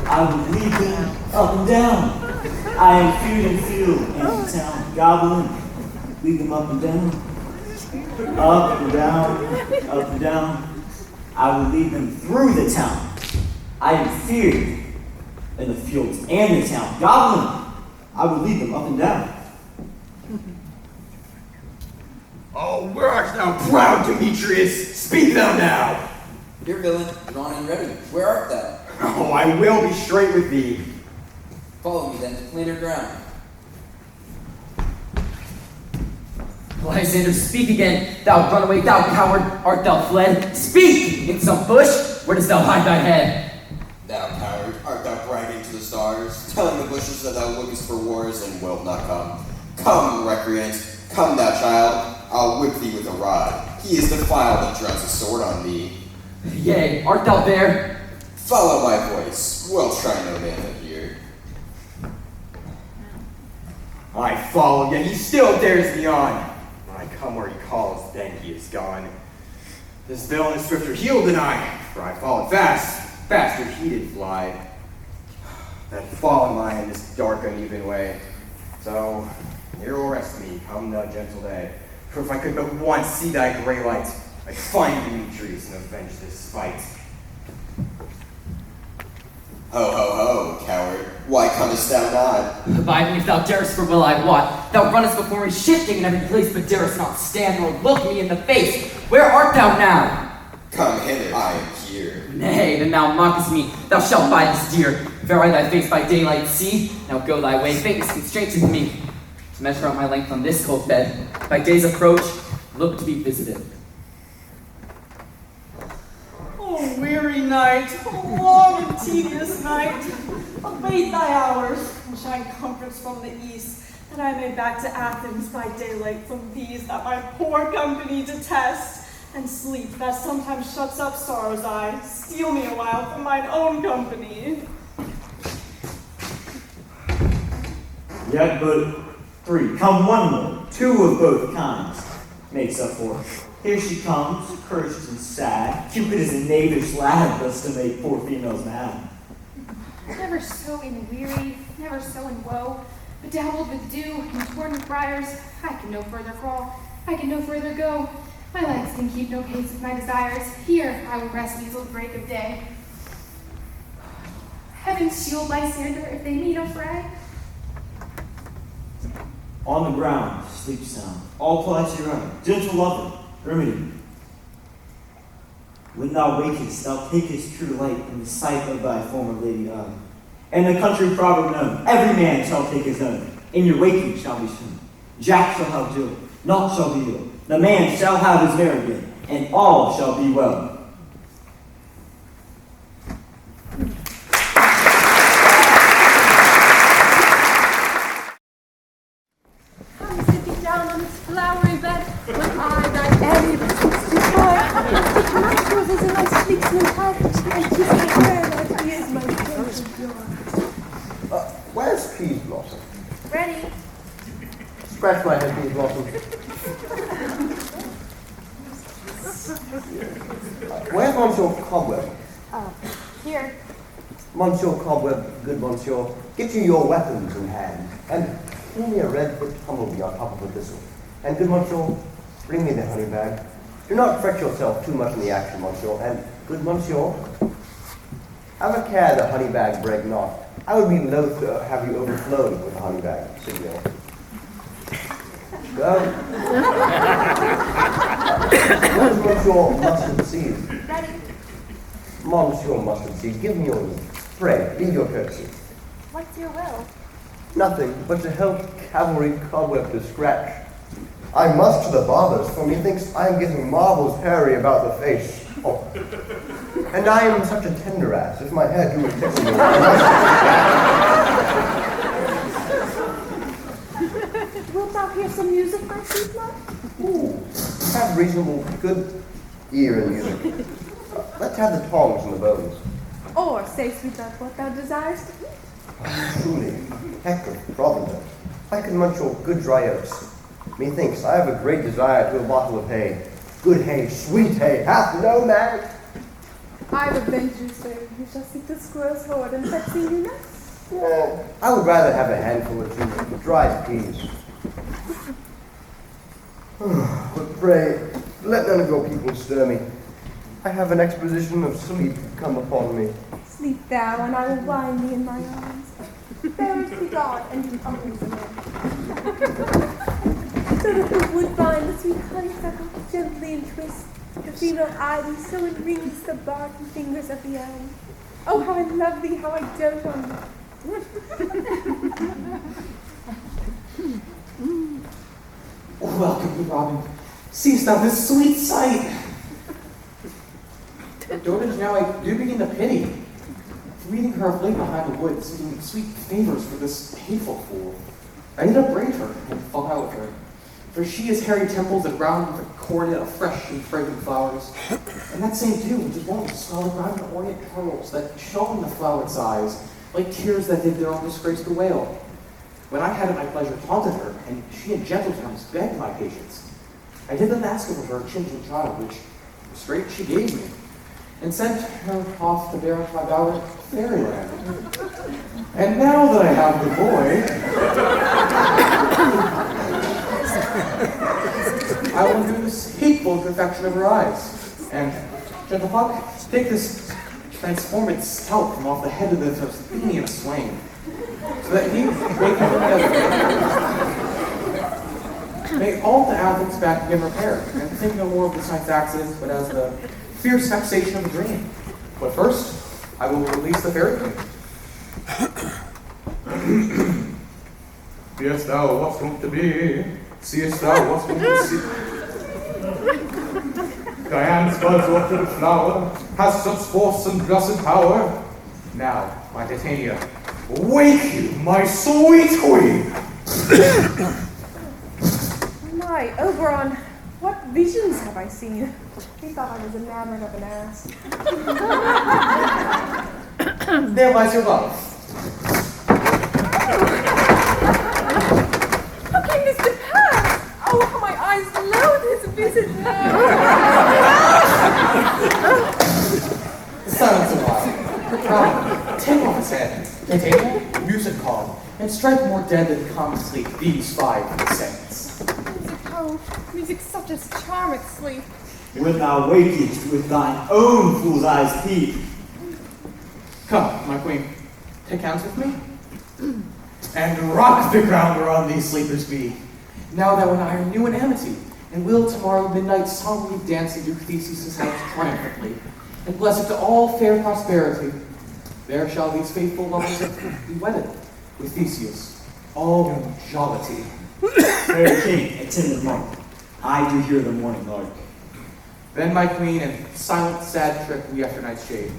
I will lead them up and down. I am feared in field and town. Goblin, lead them up and down. Up and down, up and down. I will lead them through the town. I am feared in the fields and the town. Goblin, I will lead them up and down. Oh, where art thou, proud Demetrius? Speak thou now. Dear villain, drawn and ready, where art thou? Oh, I will be straight with thee. Follow me then to plainer ground. Lysander, speak again. Thou runaway, thou coward, art thou fled? Speak! In some bush? Where dost thou hide thy head? Thou coward, art thou bragging to the stars, telling the bushes that thou lookest for wars and wilt not come? Come, recreant, come thou child, I'll whip thee with a rod. He is defiled that draws a sword on thee. Yea, art thou there? Follow my voice, we'll try no man here. I follow, yet he still dares me on. come where he calls, then he is gone. This villain is swifter healed than I, for I followed fast, faster he did fly. That fallen lie in this dark, uneven way. So, here will rest me, come the gentle day. For if I could but once see thy gray light, I'd find Demetrius and avenge this spite. Ho, ho, ho, coward. Why comest thou not? Abide me if thou darest, for will I wot. Thou runnest before me, shifting in every place, but darest not stand nor look me in the face. Where art thou now? Come hither, I am here. Nay, then thou mockest me. Thou shalt buy this dear. Fair I thy face by daylight see. Now go thy way, fate is constrained me. To measure out my length on this cold bed, by day's approach, look to be visited. Oh, weary night, oh, long and tedious night. Await thy hours, and shine comforts from the east, that I may back to Athens by daylight from these that my poor company detest, and sleep that sometimes shuts up sorrow's eye, steal me a while from mine own company. Yet but 3, come one more, 2 of both kinds, makes up for. Here she comes, cursed and sad. Cupid is a knavish lad, thus to make poor females mad. Never so in weary, never so in woe, bedabbled with dew and torn with briars, I can no further crawl, I can no further go. My legs can keep no pace with my desires. Here I will rest me till the break of day. Heaven's shield Lysander if they meet a fray. On the ground, sleep sound, all plies your own, gentle lover, remedy. When thou wakest, thou takest true light in the sight of thy former lady eye. And the country proverb known, every man shall take his own, in your waking shall be shown. Jack shall have Jill, naught shall be ill. The man shall have his merry bit, and all shall be well. Come sit thee down on this flowery bed, when I thy airy beseech to joy. Take my roses in thy sleek smooth head, and kiss my hair that is my favorite joy. Where's Peas Blossom? Ready? Scratch my head, Peas Blossom. Where's Monsieur Cobweb? Here. Monsieur Cobweb, good Monsieur, get you your weapons in hand, and pull me a red-foot humblebee on top of a thistle. And good Monsieur, bring me the honey bag. Do not fret yourself too much in the action, Monsieur, and good Monsieur, have a care the honey bag break not. I would be loath to have you overflowed with the honey bag, Signor. Go. Where's Monsieur Mustard Seed? Ready? Monsieur Mustard Seed, give me your leave. Pray, leave your courtesy. What's your will? Nothing but to help cavalry Cobweb to scratch. I must to the barber's, for methinks I am getting marbles hairy about the face. Oh. And I am such a tender ass, if my hair do tickle me. Wilt thou hear some music, my sweet love? Ooh, have reasonable, good ear in music. Let's have the tongs and the bones. Or say, sweet love, what thou desirest to eat. Truly, heck of provender, I can munch your good dry oats. Methinks I have a great desire to a bottle of hay. Good hay, sweet hay, hath no man. I would venture to say, you shall seek the squirrel's hoard and fetch thee new nuts. I would rather have a handful or two of dried peas. But pray, let none of your people stir me. I have an exposition of sleep come upon me. Sleep thou, and I will wind thee in my arms. Farest be God, and be always alone. So that the woodbine, the sweet honeysuckle, gently entwist, the female ivy so enrings the bark and fingers of the elm. Oh, how I love thee, how I dote on thee. Welcome, ye Robin. Seest thou this sweet sight? Dotage now I do begin to pity. Reading her of late behind the woods, seeking sweet favors for this hateful fool. I need to braid her and fall out with her. For she is hairy temples that round with a coronet of fresh and fragrant flowers. And that same dew, which is one with scarlet round and ornate pearls that shone in the flowret's eyes, like tears that did their own disgrace bewail. When I had at my pleasure taunted her, and she in gentle terms begged my patience, I did then ask her for her children child, which straight she gave me, and sent her off to bear my bower at fairyland. And now that I have the boy, I will do this hateful perfection of her eyes. And, gentle Puck, take this transformed scalp from off the head of this Athenian swain, so that he may all to Athens back again repair, and think no more of this night's accidents, but as the fierce vexation of a dream. But first, I will release the fairy queen. Seest thou what's going to be? Seest thou what's going to see? Diane's buds orchid flower has such force and blessed power. Now, my Titania, wake you, my sweet queen! My Oberon, what visions have I seen? He thought I was enamored of an ass. There lies your love. How came this to pass? Oh, how my eyes loathe his visit now. Silence a while. Take off his head, and table, music call, and strike more dead than calm sleep these 5 seconds. Music, oh, music such as charmeth sleep. When thou wakest with thine own fool's eyes peep. Come, my queen, take hands with me, and rock the ground whereon these sleepers be. Now that when I are new in amity, and will tomorrow midnight solemnly dance into Theseus' house triumphantly, and blessed to all fair prosperity, there shall these faithful lovers be wedded with Theseus, all in jollity. Fair king, attend the monk. I do hear the morning lark. Then, my queen, in silent, sad trip we after night's shade,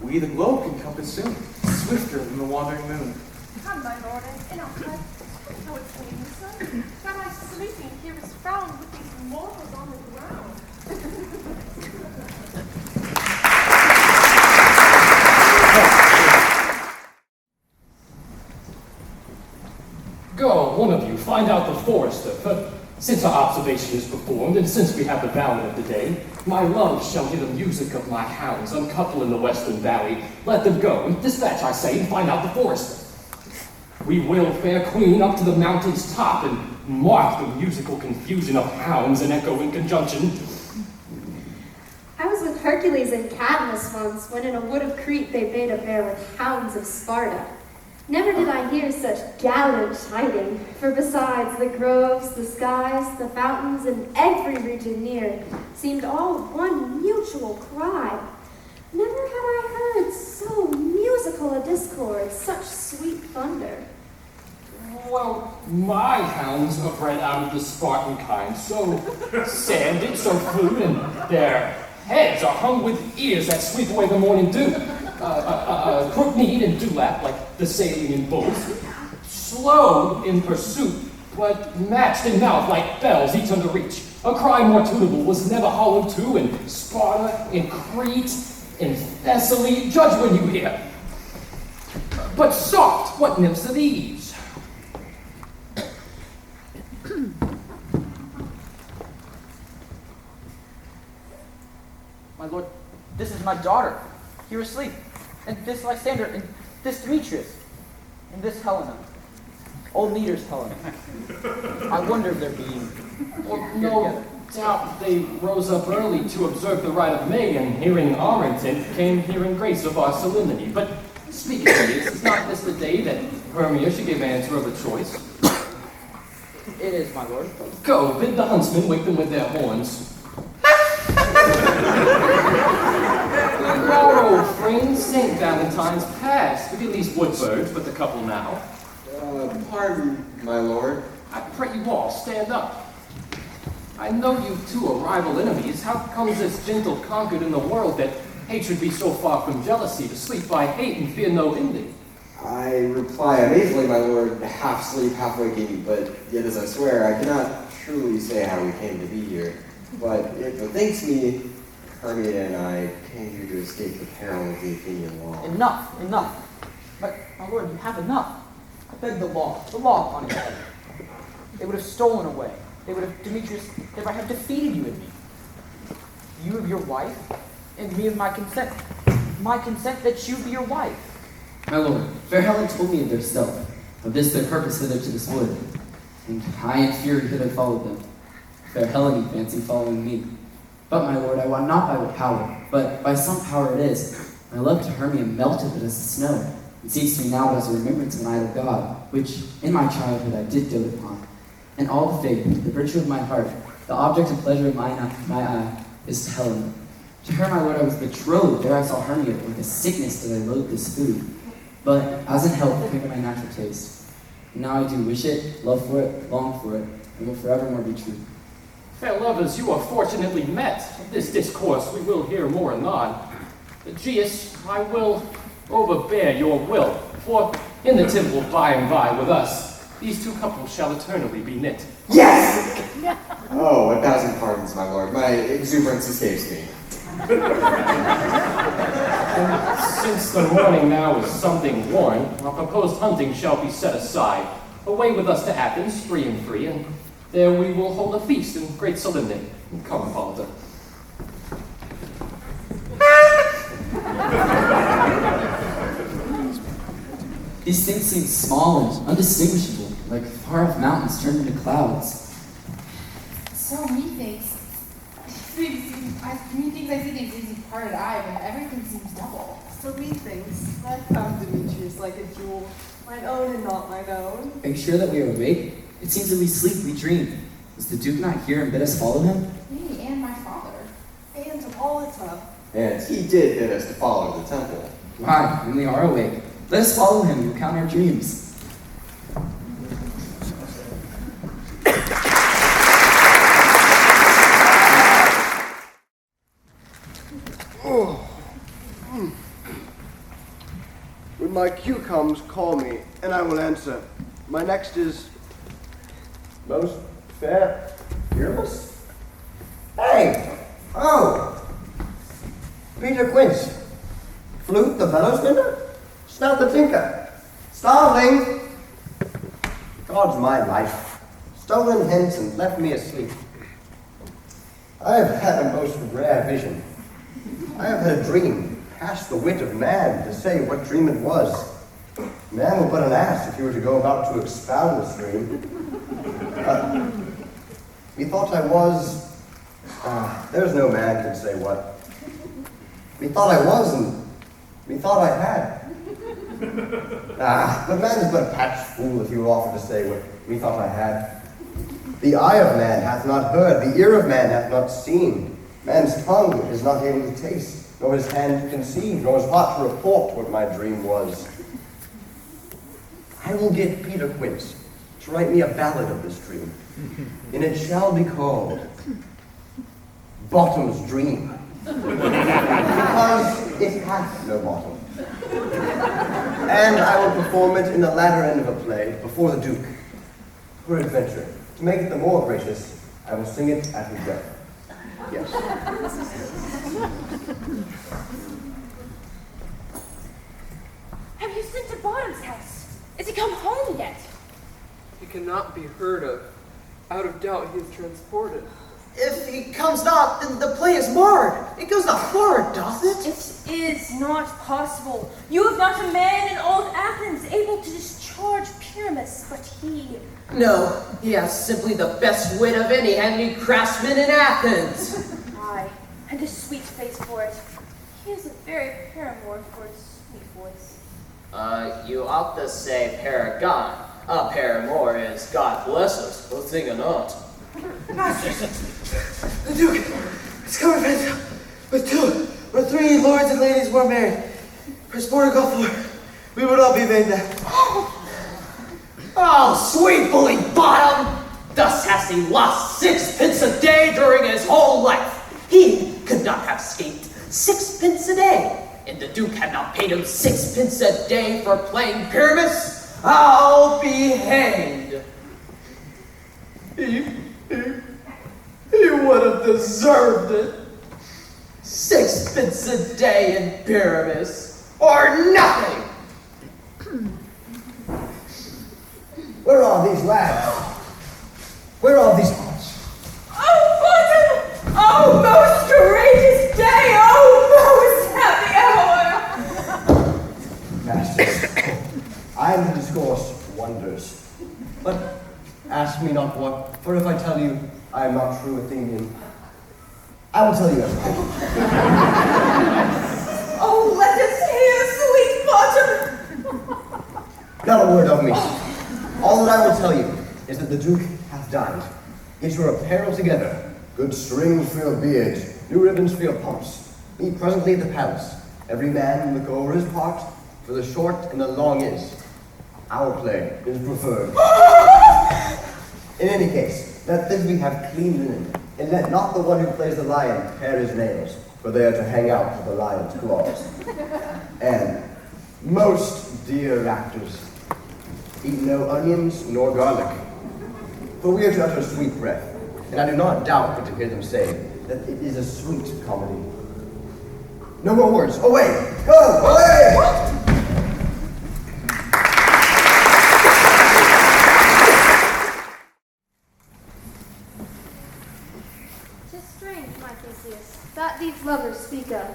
we the globe can compass soon, swifter than the wandering moon. Come, my lord, and I'll cut. How it's raining, son. That I sleeping here is found with these mortals on the ground. Go, one of you, find out the forester, but since our observation is performed, and since we have the ballad of the day, my love shall hear the music of my hounds uncouple in the western valley. Let them go, and dispatch, I say, and find out the forester. We will, fair queen, up to the mountain's top, and mark the musical confusion of hounds and echo in conjunction. I was with Hercules and Cadmus once, when in a wood of Crete they bade a bear with hounds of Sparta. Never did I hear such gallant chiding, for besides the groves, the skies, the fountains, and every region near, seemed all one mutual cry. Never had I heard so musical a discord, such sweet thunder. Well, my hounds are bred out of the Spartan kind, so sanded, so fluid, and their heads are hung with ears that sweep away the morning dew. Crook-kneed and dewlap like the Salian bulls. Slow in pursuit, but matched in mouth like bells, each under reach. A cry more tunable was never hollowed to in Sparta, in Crete, in Thessaly. Judge when you hear. But soft, what nymphs are these? My lord, this is my daughter, here asleep, and this Lysander, and this Demetrius, and this Helena. Old Meter's Helena. I wonder if they're being No doubt they rose up early to observe the rite of May, and hearing our intent, came here in grace of our solemnity. But speaking of this, is not this the day that Hermia should give answer of a choice? It is, my lord. Go, bid the huntsmen wake them with their horns. Our old friend, St. Valentine's past. Look at these wood birds, but the couple now. Pardon, my lord. I pray you all, stand up. I know you two are rival enemies. How comes this gentle conquered in the world that hatred be so far from jealousy, to sleep by hate and fear no ending? I reply amazingly, my lord, half sleep, half waking, but yet as I swear, I cannot truly say how we came to be here. But if it thinks me, Hermia and I came here to escape the peril of the Athenian law. Enough, enough. But, my lord, you have enough. I beg the law upon your head. They would have stolen away. Demetrius, they might have defeated you and me. You of your wife, and me of my consent. My consent that you be your wife. My lord, fair Helen told me of their stealth, of this their purpose hither to this wood, and I in fear hither followed them. Fair Helen, you fancy, following me. But, my lord, I wot not by what power, but by some power it is. My love to Hermia melted but as the snow. It seems to me now as a remembrance of an idle god, which in my childhood I did dote upon. And all the faith, the virtue of my heart, the object of pleasure of my eye, is to Helen. To her, my lord, I was betrothed. There I saw Hermia, like a sickness that I loathed this food. But as in health came to my natural taste. And now I do wish it, love for it, long for it, and will forevermore be true. Fair lovers, you are fortunately met. Of this discourse we will hear more anon. Aegeus, I will overbear your will, for in the temple by and by with us, these two couples shall eternally be knit. Yes! Oh, 1,000 pardons, my lord. My exuberance escapes me. And since the morning now is something worn, our proposed hunting shall be set aside. Away with us to Athens, free and free, and there we will hold a feast in great solemnity. Come, Hippolyta. These things seem small and undistinguishable, like far-off mountains turned into clouds. So methinks I see things seem parted eye, but everything seems double. So methinks I found Demetrius like a jewel, mine own and not mine own. Are you sure that we are awake? It seems that we sleep, we dream. Was the Duke not here and bid us follow him? Me and my father. And Hippolyta. And he did bid us to follow the temple. Why, when we are awake, let us follow him and recount our dreams. When my cue comes, call me, and I will answer. My next is most fair, fearless. Hey! Oh! Peter Quince. Flute the bellows mender? Snout the tinker. Starveling! God's my life. Stolen hence and left me asleep. I have had a most rare vision. I have had a dream. Past the wit of man to say what dream it was. Man were but an ass if he were to go about to expound this dream. Methought I was, there's no man can say what. Methought I was and methought I had. But man is but a patched fool if he were offered to say what methought I had. The eye of man hath not heard, the ear of man hath not seen. Man's tongue is not able to taste, nor his hand to conceive, nor his heart to report what my dream was. I will get Peter Quince to write me a ballad of this dream, and it shall be called Bottom's Dream, because it hath no bottom. And I will perform it in the latter end of a play before the Duke. For adventure, to make it the more gracious, I will sing it at his death. Yes. Have you sent to Bottom's house? Is he come home yet? He cannot be heard of. Out of doubt he is transported. If he comes not, then the play is marred. It goes not forward, doth it? It is not possible. You have not a man in old Athens able to discharge Pyramus, but he... No, he has simply the best wit of any handy craftsman in Athens. Aye, and a sweet face for it. He is a very paramour for his sweet voice. You ought to say paragon. A paramour is, God bless us, a thing or not. The Duke is coming with 2 or 3 lords and ladies more married. For sport or golf lore, we would all be made that. Oh, sweet bully Bottom! Thus has he lost 6 pence a day during his whole life. He could not have escaped 6 pence a day, and the Duke had not paid him 6 pence a day for playing Pyramus. I'll be hanged. He would have deserved it. 6 pence a day in Pyramus, or nothing. Where are these lads? Where are these Oh, most courageous day! Oh, most happy hour! Masters, I am to discourse wonders. But ask me not what, for if I tell you I am not true Athenian, I will tell you everything. Oh, let us hear, sweet bottom! Not a word of me. All that I will tell you is that the Duke hath dined. Get your apparel together. Good strings for your beards, new ribbons for your pumps. Meet presently at the palace. Every man look over his part, for the short and the long is. Our play is preferred. In any case, let Thisbe have clean linen, and let not the one who plays the lion pare his nails, for they are to hang out with the lion's claws. And, most dear actors, eat no onions nor garlic, for we are to utter sweet breath, and I do not doubt but to hear them say that it is a sweet comedy. No more words. Away! Go! Away! That these lovers speak of.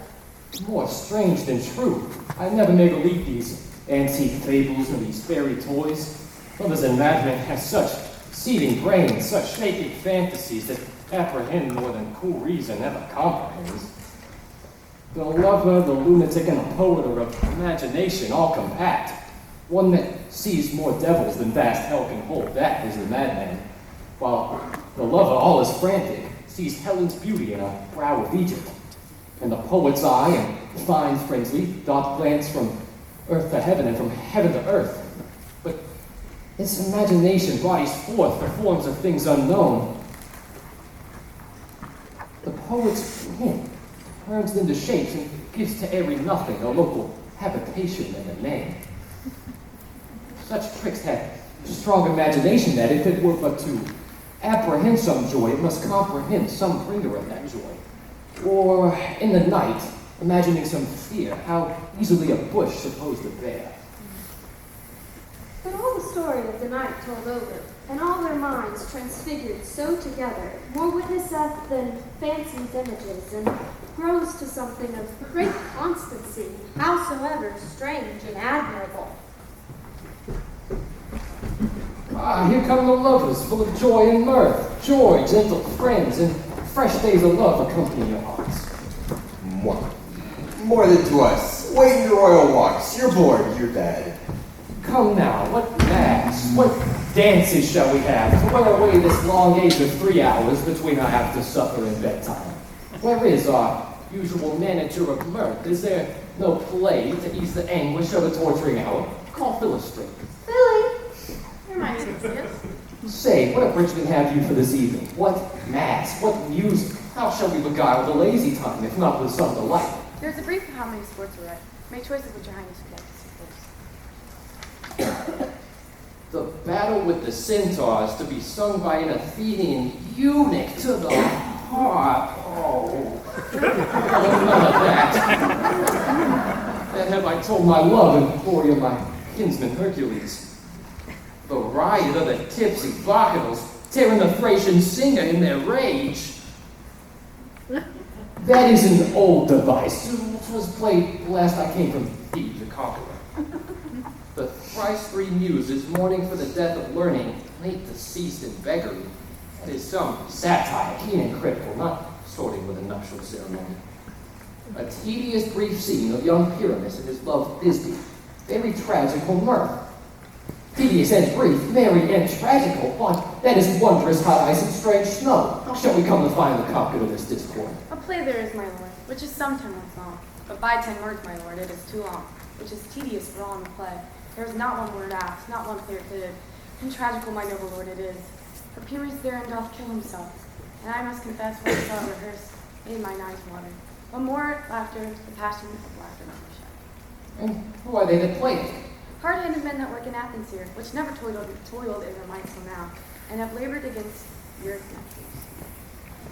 More strange than true. I never may believe these antique fables and these fairy toys. Lovers and madmen have such seething brains, such shaky fantasies that apprehend more than cool reason ever comprehends. The lover, the lunatic, and the poet are of imagination all compact. One that sees more devils than vast hell can hold, that is the madman. While the lover, all is frantic, sees Helen's beauty in a brow of Egypt, and the poet's eye, and finds frenzy, doth glance from earth to heaven and from heaven to earth. But its imagination bodies forth the forms of things unknown. The poet's hint turns into shapes and gives to every nothing a local habitation and a name. Such tricks have strong imagination that if it were but to apprehend some joy, it must comprehend some bringer of that joy. Or, in the night, imagining some fear, how easily a bush supposed to bear. But all the story of the night told over, and all their minds transfigured so together, more witnesseth than fancied images, and grows to something of great constancy, howsoever strange and admirable. Ah, here come the lovers, full of joy and mirth. Joy, gentle friends, and fresh days of love accompany your hearts. More than to us. Wait in your royal walks. You're bored, you're dead. Come now, what mass, what dances shall we have to wear away this long age of 3 hours between our after supper and bedtime? Where is our usual manager of mirth? Is there no play to ease the anguish of a torturing hour? Call Phyllis straight. Philly! You're my Theseus. Say, what abridgment have you for this evening? What mass? What music? How shall we beguile the lazy time, if not with some delight? There's a brief of how many sports are right. Make choice of which your highness would like to see first. The battle with the centaurs to be sung by an Athenian eunuch to the heart. Oh, none of that. That have I told my love and glory of my kinsman Hercules. The riot of the tipsy bacchanals, tearing the Thracian singer in their rage. That is an old device, which was played last I came from Thebes, the conqueror. The thrice three muses mourning for the death of learning, late deceased in beggary. That is some satire, keen and critical, not sorting with a nuptial ceremony. A tedious brief scene of young Pyramus and his love Thisbe, very tragical mirth. Tedious and brief, merry and tragical, but that is wondrous hot ice and strange snow. How shall we come to find the conqueror of this discord? A play there is, my lord, which is some 10 words long, but by 10 words, my lord, it is too long, which is tedious for all in the play. There is not one word apt, not one clear fitted, and tragical, my noble lord, it is. For Pyrrhus therein doth kill himself, and I must confess what I saw rehearsed made my eyes water. But more laughter, the passion of laughter not my shed. And who are they that play it? Hard-handed men that work in Athens here, which never toiled in their minds till now, and have labored against your nephews.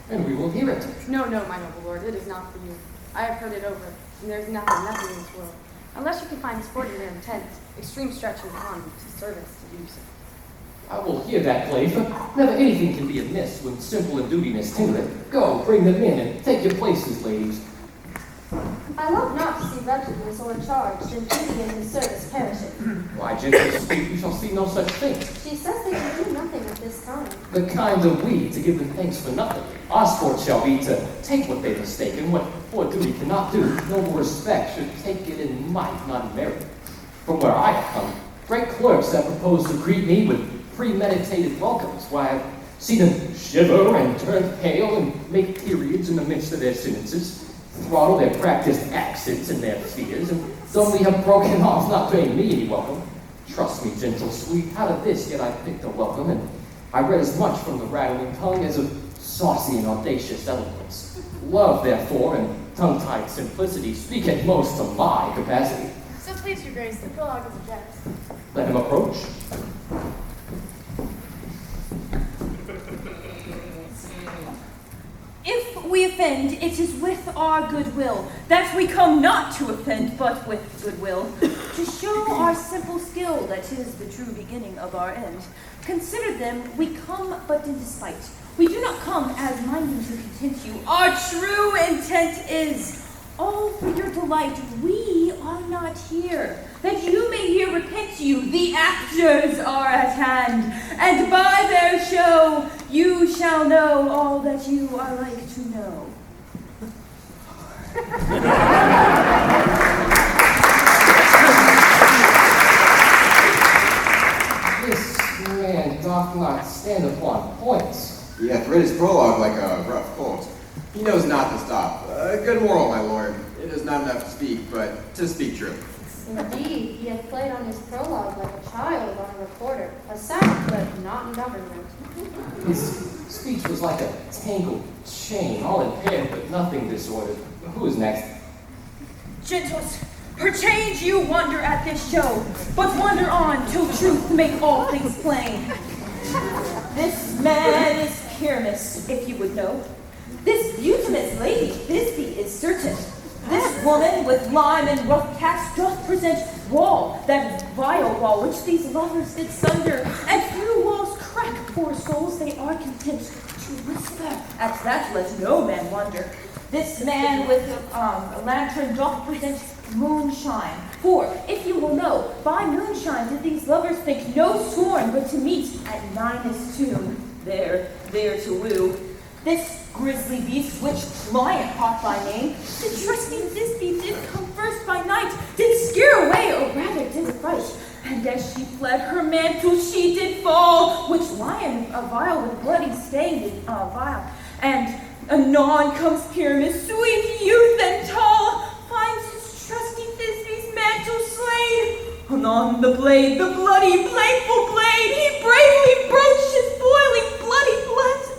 And we will hear it. No, my noble lord, it is not for you. I have heard it over, and there is nothing in this world. Unless you can find sport in their intent, extreme stretch of on to service to do so. I will hear that play, for never anything can be amiss when simple and dutiness tingle it. Go, bring them in, and take your places, ladies. I love not to see wretchedness or charged, and duty in his service perishing. Why, gentle sweet, you shall see no such thing. She says they can do nothing of this kind. The kind of we to give them thanks for nothing. Our sport shall be to take what they mistake, and what poor duty cannot do. Noble respect should take it in might, not in merit. From where I have come, great clerks have proposed to greet me with premeditated welcomes, while I have seen them shiver and turn pale and make periods in the midst of their sentences, throttle their practiced accents and their fears, and suddenly have broken off, not paying me any welcome. Trust me, gentle sweet, out of this yet I picked a welcome, and I read as much from the rattling tongue as of saucy and audacious eloquence. Love, therefore, and tongue-tied simplicity speak at most to my capacity. So please, your grace, the prologue is addressed. Let him approach. If we offend, it is with our goodwill, that we come not to offend, but with goodwill, to show our simple skill that is the true beginning of our end. Consider them, we come but in despite. We do not come as minding to content you. Our true intent is, all for your delight, we are not here, that you may here repent you. The actors are at hand, and by their show you shall know all that you are like to know. This man doth not stand upon points. He hath read his prologue like a rough colt. He knows not to stop. Good moral, my lord. It is not enough to speak, but to speak true. Indeed, he had played on his prologue like a child on a recorder, a sound, but not in government. His speech was like a tangled chain, all impaired, but nothing disordered. Who is next? Gentles, perchance you wonder at this show, but wonder on till truth make all things plain. This man is Pyramus, if you would know. This beauteous lady, Thisbe, is certain. This woman with lime and rough cast doth present wall, that vile wall which these lovers did sunder, and through walls crack, poor souls, they are content to whisper. At that let no man wonder. This man with a lantern doth present moonshine. For, if you will know, by moonshine did these lovers think no scorn but to meet at Ninus' tomb, there to woo. This grisly beast, which Lion caught by name, the trusting Thisbe did come first by night, did scare away, or rather did affright. And as she fled, her mantle she did fall, which Lion, a vial with bloody stain, did vial. And anon comes Pyramus, sweet youth and tall, finds his trusty Thisbe's mantle slain. Anon the blade, the bloody, blameful blade, he bravely broached his boiling, bloody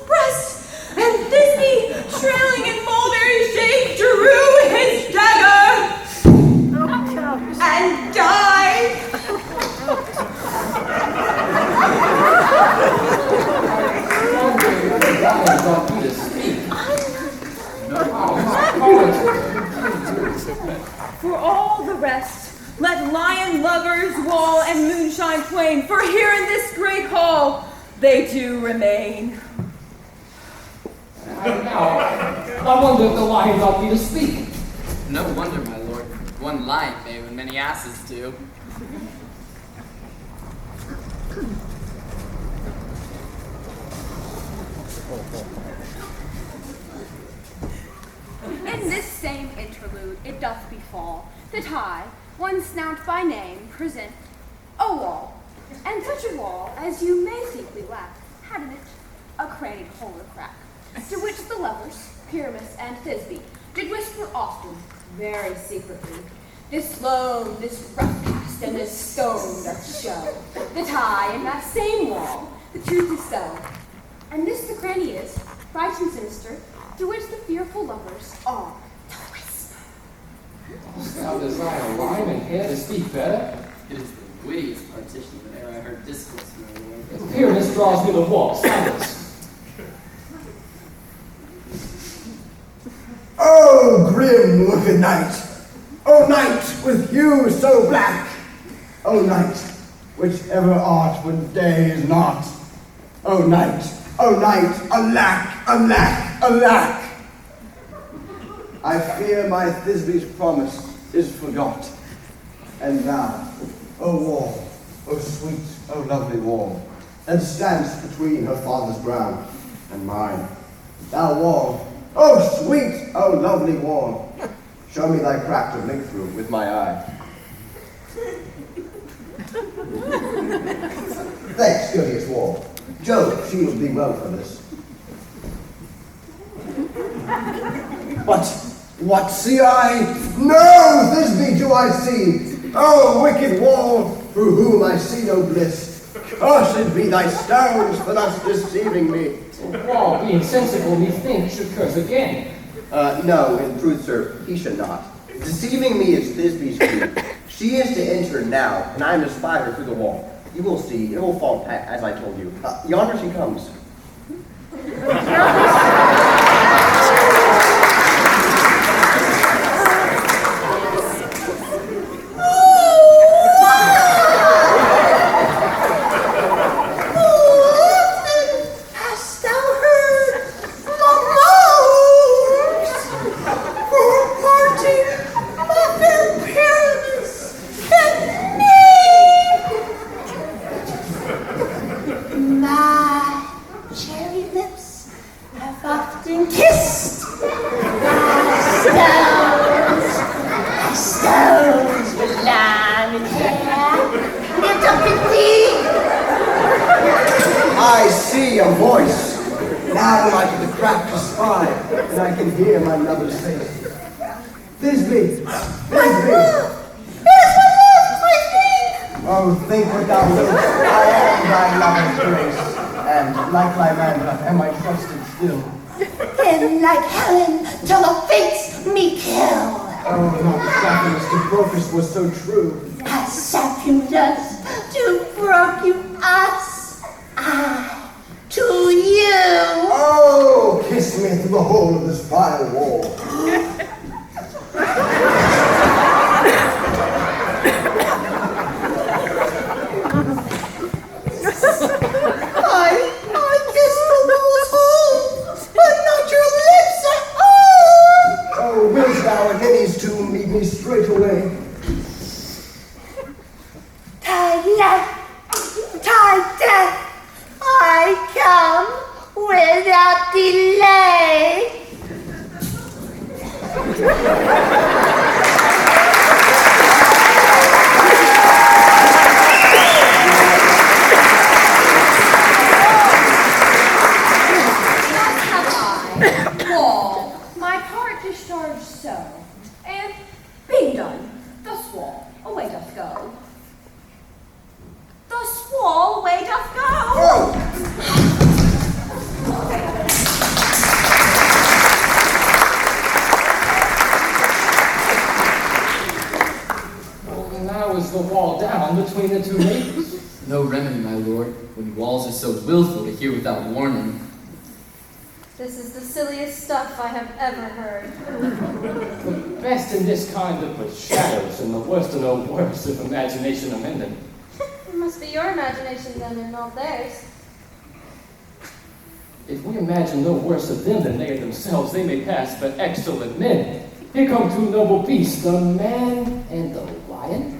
breast. And Thisbe, trailing in mulberry shade, drew his dagger and died. For all the rest, let lion lovers wall and moonshine plain, for here in this great hall they do remain. I wonder if the lions ought be to speak. No wonder, my lord. One lion may when many asses do. In this same interlude it doth befall that I, one snout by name, present a wall, and such a wall as you may think we lack, had in it a crannied hole or crack, to which the lovers, Pyramus and Thisbe, did whisper often, very secretly, this loam, this rough cast, and this stone doth show, that I, in that same wall, the truth is so. And this the cranny is, bright and sinister, to which the fearful lovers are to whisper. Thou desire a rhyme and care to speak better? It is the wittiest partition that ever I heard discourse, my lord. Pyramus draws near the wall, silence. Oh, grim look at night! Oh, night with hue so black! Oh, night whichever art when day is not. O night, alack, alack, alack! I fear my Thisbe's promise is forgot. And thou, O wall, O sweet, O lovely wall, that stands between her father's ground and mine. Thou wall, O sweet, O lovely wall, show me thy crack to blink through with my eye. Thanks, courteous wall. Jove shield thee well for this. What see I? No, Thisbe do I see. Oh, wicked wall, through whom I see no bliss. Cursed be thy stones for thus deceiving me. Wall, being sensible, methinks, should curse again. No, in truth, sir, he should not. Deceiving me is Thisbe's creed. She is to enter now, and I am to spy her through the wall. You will see, it will fall as I told you. Yonder she comes. Hast thou heard the moans for parting my fair parents and me? My cherry lips have often kissed my stones with lime and hair, lift up in thee. I see a voice. Now am I to the crack to spy, and I can hear my lover's face. Thisbe! Thisbe! Oh, think what thou wilt. I am thy lover's grace, and like thy man am I trusted still. Then like Helen till the fates me kill. Oh, not Sapphirus to Procus was so true. As Sapphirus to Procus, I to you. Oh, kiss me through the hole of this vile wall. I kissed the wall's hole, but not your lips at home. Oh, wilt thou at Henny's tomb meet me straight away? Thy life, thy death, I come without delay. Wall, my part discharged so, and being done, thus wall, away doth go. Thus wall, away doth go. Well, now is the wall down between the two neighbors. No remedy, my lord, when walls are so willful to hear without warning. This is the silliest stuff I have ever heard. The best in this kind of but shadows, and the worst of no worse if imagination amended. It must be your imagination then and not theirs. If we imagine no worse of them than they of themselves, they may pass for excellent men. Here come two noble beasts, the man and the lion.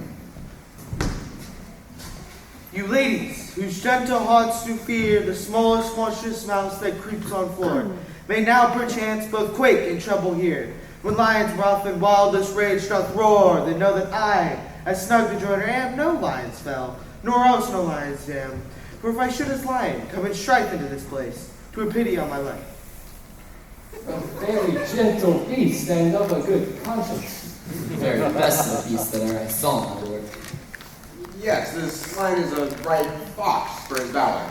You ladies, whose gentle hearts do fear the smallest monstrous mouse that creeps on floor, may now perchance both quake and tremble here. When lions rough and wildest rage doth roar, then know that I, as snug the joiner am, no lion's fell, nor else no lion's dam. For if I should as lion come in strife into this place, 'twere pity on my life. A very gentle beast and of a good conscience. The very best of the beasts that e'er I saw, my lord. Yes, this lion is a right fox for his valor.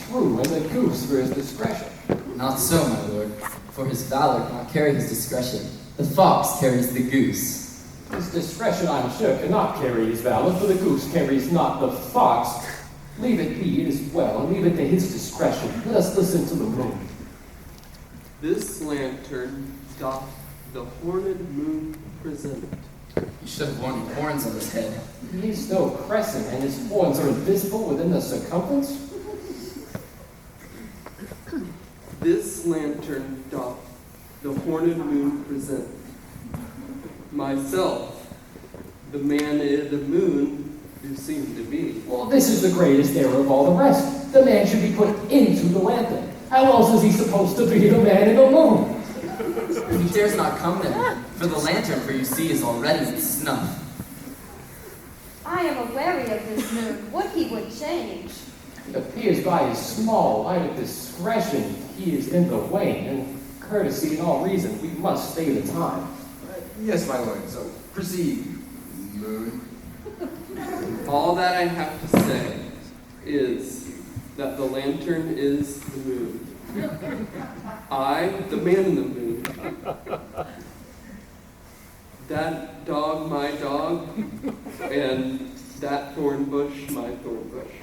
True, and the goose for his discretion. Not so, my lord, for his valor cannot carry his discretion. The fox carries the goose. His discretion, I'm sure, cannot carry his valor, for the goose carries not the fox. Leave it be, it is well, and leave it to his discretion. Let us listen to the moon. This lantern doth the horned moon present. You should have worn horns on his head. He is no crescent, and his horns are invisible within the circumference? This lantern doth the horned moon present. Myself, the man I' the moon do seem to be. Well, this is the greatest error of all the rest. The man should be put into the lantern. How else is he supposed to be the man in the moon? He dares not come then, for the lantern, for you see, is already in snuff. I am aweary of this moon, what he would change. It appears by his small light of discretion he is in the wane, and courtesy and all reason, we must stay the time. Yes, my lord, so proceed, moon. All that I have to say is that the lantern is the moon. I, the man in the moon. That dog, my dog, and that thorn bush, my thorn bush.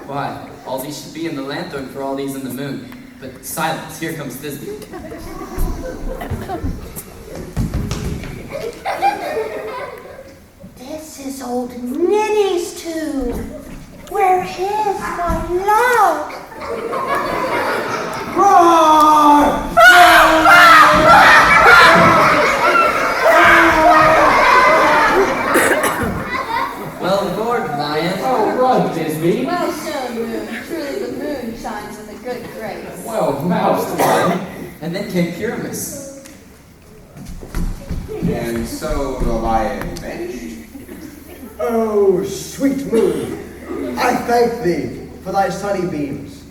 Why, all these should be in the lantern for all these in the moon. But silence, here comes Thisbe. This is old Ninny's tune. Where is my love? Roar! Well, Lord Lion. Oh, run, Thisbe. Well shown, moon. Truly the moon shines with a good grace. Well moused, Lion. And then came Pyramus. And so the lion vanished. Oh, sweet moon, I thank thee for thy sunny beams.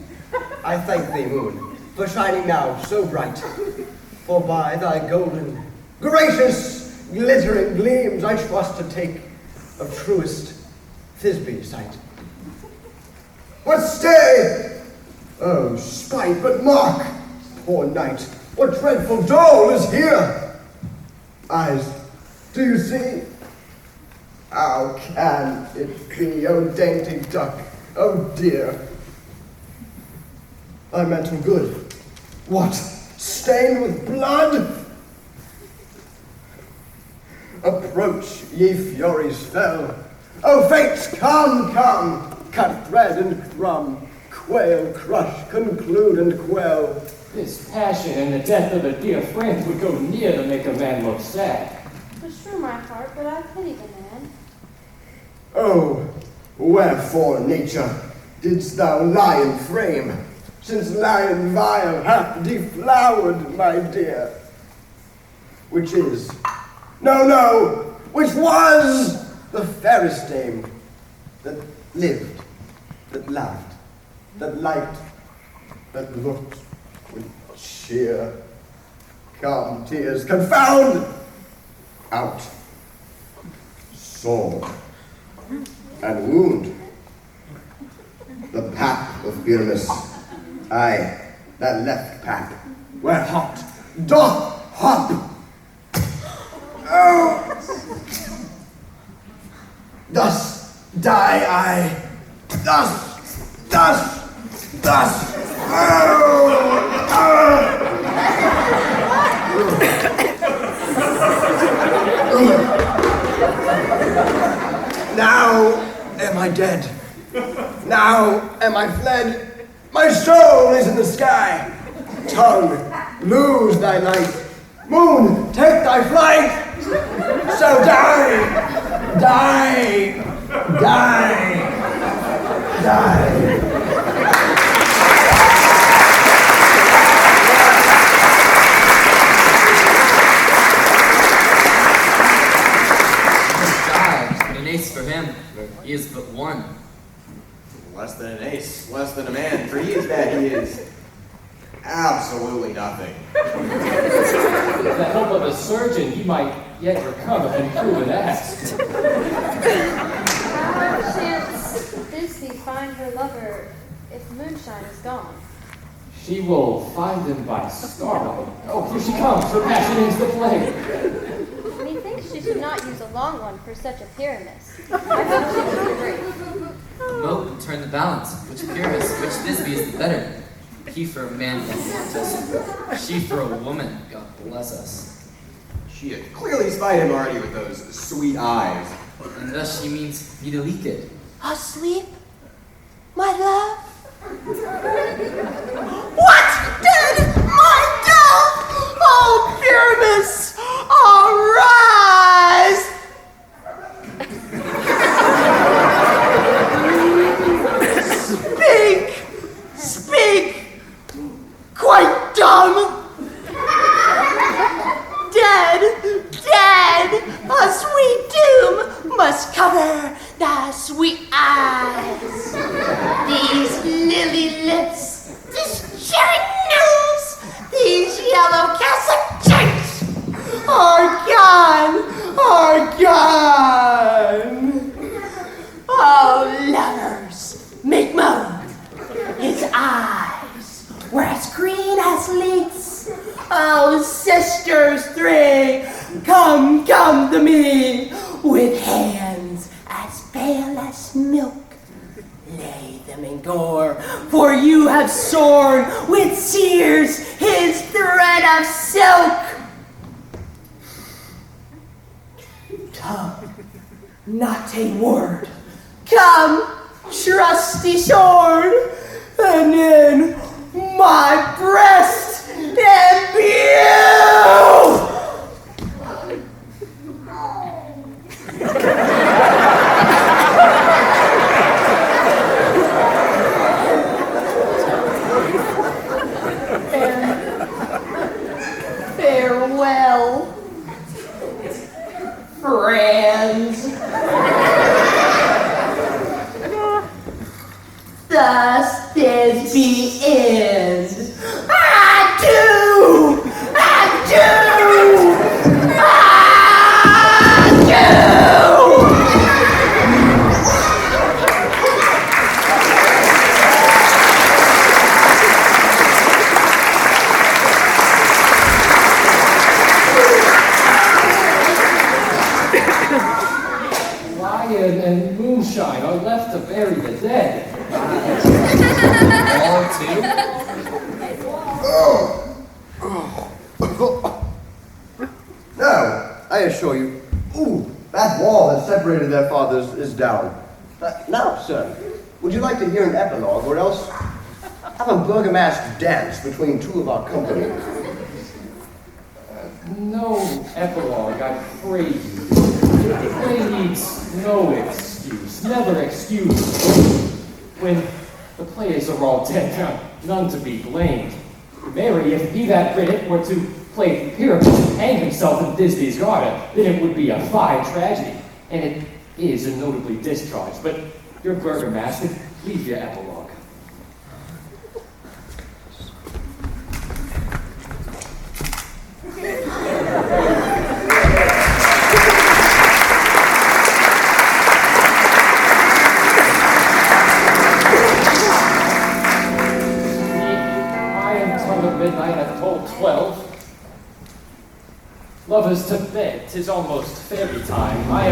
I thank thee, moon, for shining now so bright. For by thy golden, gracious, glittering gleams I trust to take of truest Thisbe sight. But stay! Oh, spite, but mark, poor knight, what dreadful dole is here! Eyes, do you see? How can it be, oh dainty duck, oh dear? I meant him good. What, stained with blood? Approach, ye furies fell. Oh fates, come, come, cut bread and crumb, quail, crush, conclude and quell. This passion and the death of a dear friend would go near to make a man look sad. Beshrew my heart, but I pity the man. Oh, wherefore, nature, didst thou lie in frame, since lion vile hath deflowered, my dear? Which is, no, which was the fairest dame that lived, that laughed, that liked, that looked with cheer. Come, tears, confound! Out. Sword and wound. The pap of Pyramus, aye, that left pap, where hot doth hop. Oh! Thus die I, thus. Now am I dead. Now am I fled. My soul is in the sky. Tongue, lose thy light. Moon, take thy flight. So die. An ace for him. He is but one. Less than an ace, less than a man, for he is that he is absolutely nothing. With the help of a surgeon, he might yet recover and prove an ass. How chance Thisbe find her lover if moonshine is gone? She will find him by starlight. Oh, here she comes. Her passion is the flame. Methinks she should not use a long one for such a Pyramus. I hope she will be brief. Moat and turn the balance. Which Pyramus, which Thisbe is the better? He for a man, God bless us. She for a woman, God bless us. She had clearly spied him already with those sweet eyes. And Thus she means Vidaliket. Asleep, my love? What? Dead? My dove? Oh, Pyramus, arise! Speak! Quite dumb! Dead! A sweet doom must cover the sweet eyes. These lily lips, this cherry nose, these yellow cassock cheeks are gone. Oh, lovers, make moan. His eyes were as green as links. Oh, sisters three, come to me with hands as pale as milk. Lay them in gore, for you have shorn with tears his thread of silk. Tongue, not a word. Come, trusty sword, and in my breast imbue! Farewell, friends. Thus Thisbe ends. Adieu! Lion and moonshine are left to bury the dead. All too? No, I assure you. Ooh, that wall that separated their fathers is down. Now, sir, would you like to hear an epilogue, or else have a burgomask dance between two of our company? No epilogue, I pray you. The play needs no excuse, never excuse. When the players are all dead, none to be blamed. Marry, if he that writ it were to play Pyramus and hang himself in Thisbe's garden, then it would be a fine tragedy. And it is a notably discharged, but your burgomaster, leave your epilogue. Midnight at toll 12. Lovers to bed, 'tis almost fairy time. I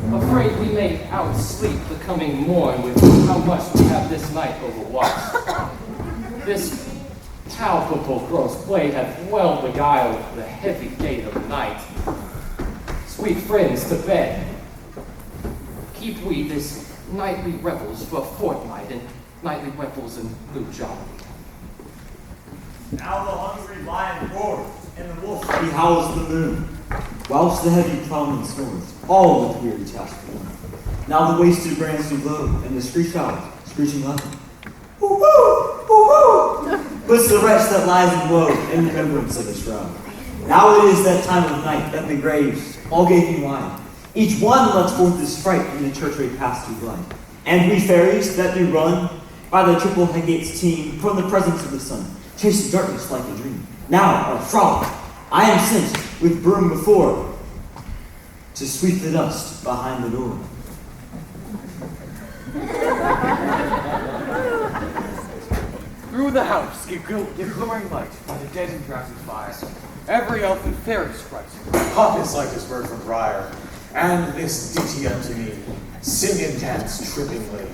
am afraid we may outsleep the coming morn with how much we have this night overwatched. This palpable gross blade hath well beguiled the heavy gait of night. Sweet friends to bed. Keep we this nightly revels for a fortnight, and nightly revels in New John. Now the hungry lion roars, and the wolf howls the moon, whilst the heavy plowman snores, all with weary task alone. Now the wasted brands do blow, and the screech owl, screeching loud, woo-hoo, woo-hoo, puts the wretch that lies in woe in remembrance of his shroud. Now it is that time of night that the graves, all gaping wide, each one lets forth his fright in the churchway pass through blind. And we fairies that do run by the triple gates teem from the presence of the sun, chase the darkness like a dream. Now, our frolic, I am sent with broom before to sweep the dust behind the door. Through the house, give glimmering light by the dead and drowsy fire. Every elf and fairy sprite, Pop is like this bird from briar, and this ditty unto me, sing and dance trippingly.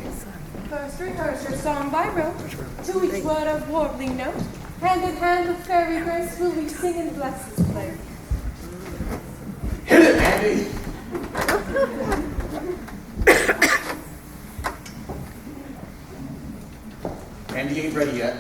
First rehearse your song by rote, to each word of warbling note. Hand in hand with fairy grace will we sing and bless this play. Hit it, Andy! he ain't ready yet.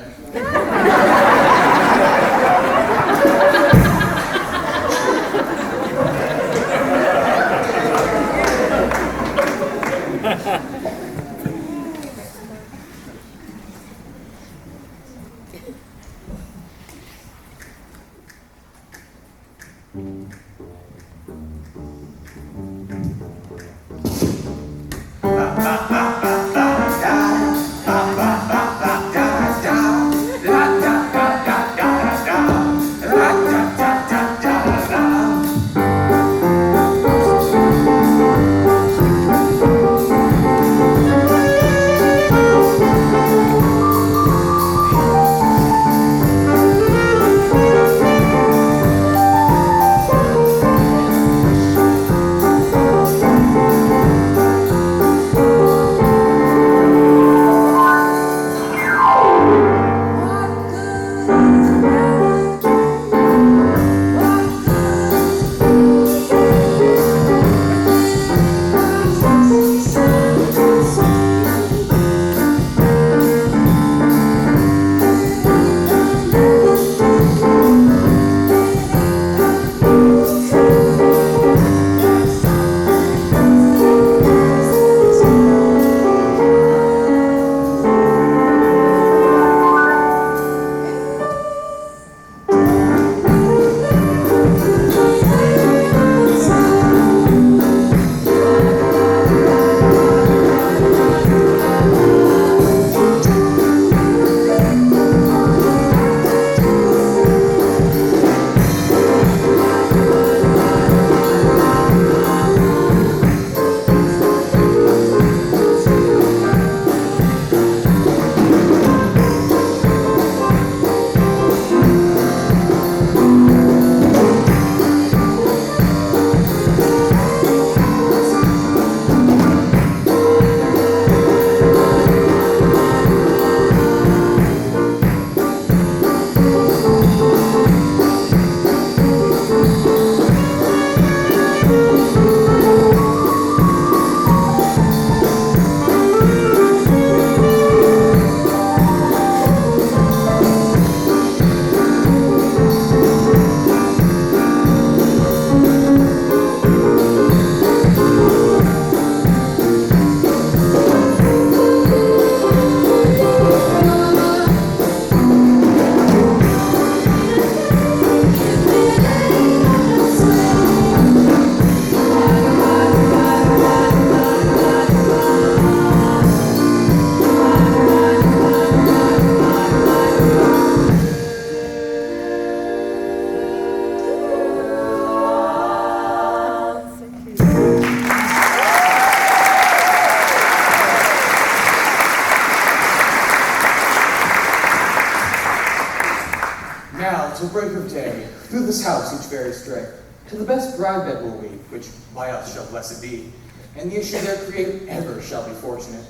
Till break of day, through this house each fairy stray, to the best bride bed will we, which by us shall blessed be, and the issue there create ever shall be fortunate.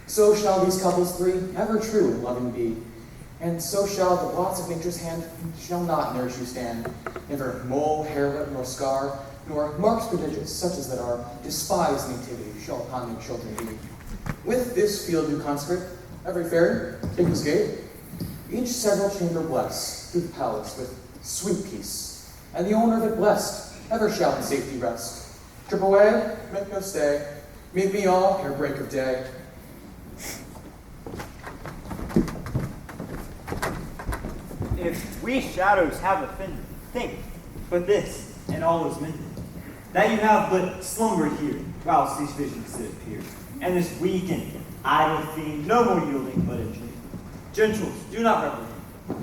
So shall these couples three ever true and loving be, and so shall the blots of nature's hand shall not in their issue stand, never mole, hairlet, nor scar, nor marks prodigious, such as that our despised nativity shall upon their children be. With this field do consecrate, every fairy, take his gate, each several chamber bless, through the palace with sweet peace, and the owner of it blessed, ever shall in safety rest. Trip away, make no stay, meet me all ere break of day. If we shadows have offended, think, but this, and all is mended, that you have but slumbered here, whilst these visions did appear, and this weak and idle fiend no more yielding but in dream. Gentles, do not reprehend.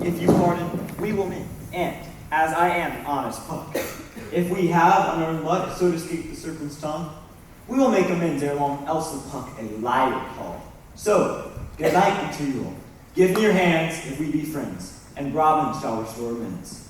If you pardon, we will mend, and, as I am an honest Puck, if we have unearned luck, so to speak the serpent's tongue, we will make amends ere long, else the Puck a liar call. So, good night unto you all. Give me your hands if we be friends, and Robin shall restore amends.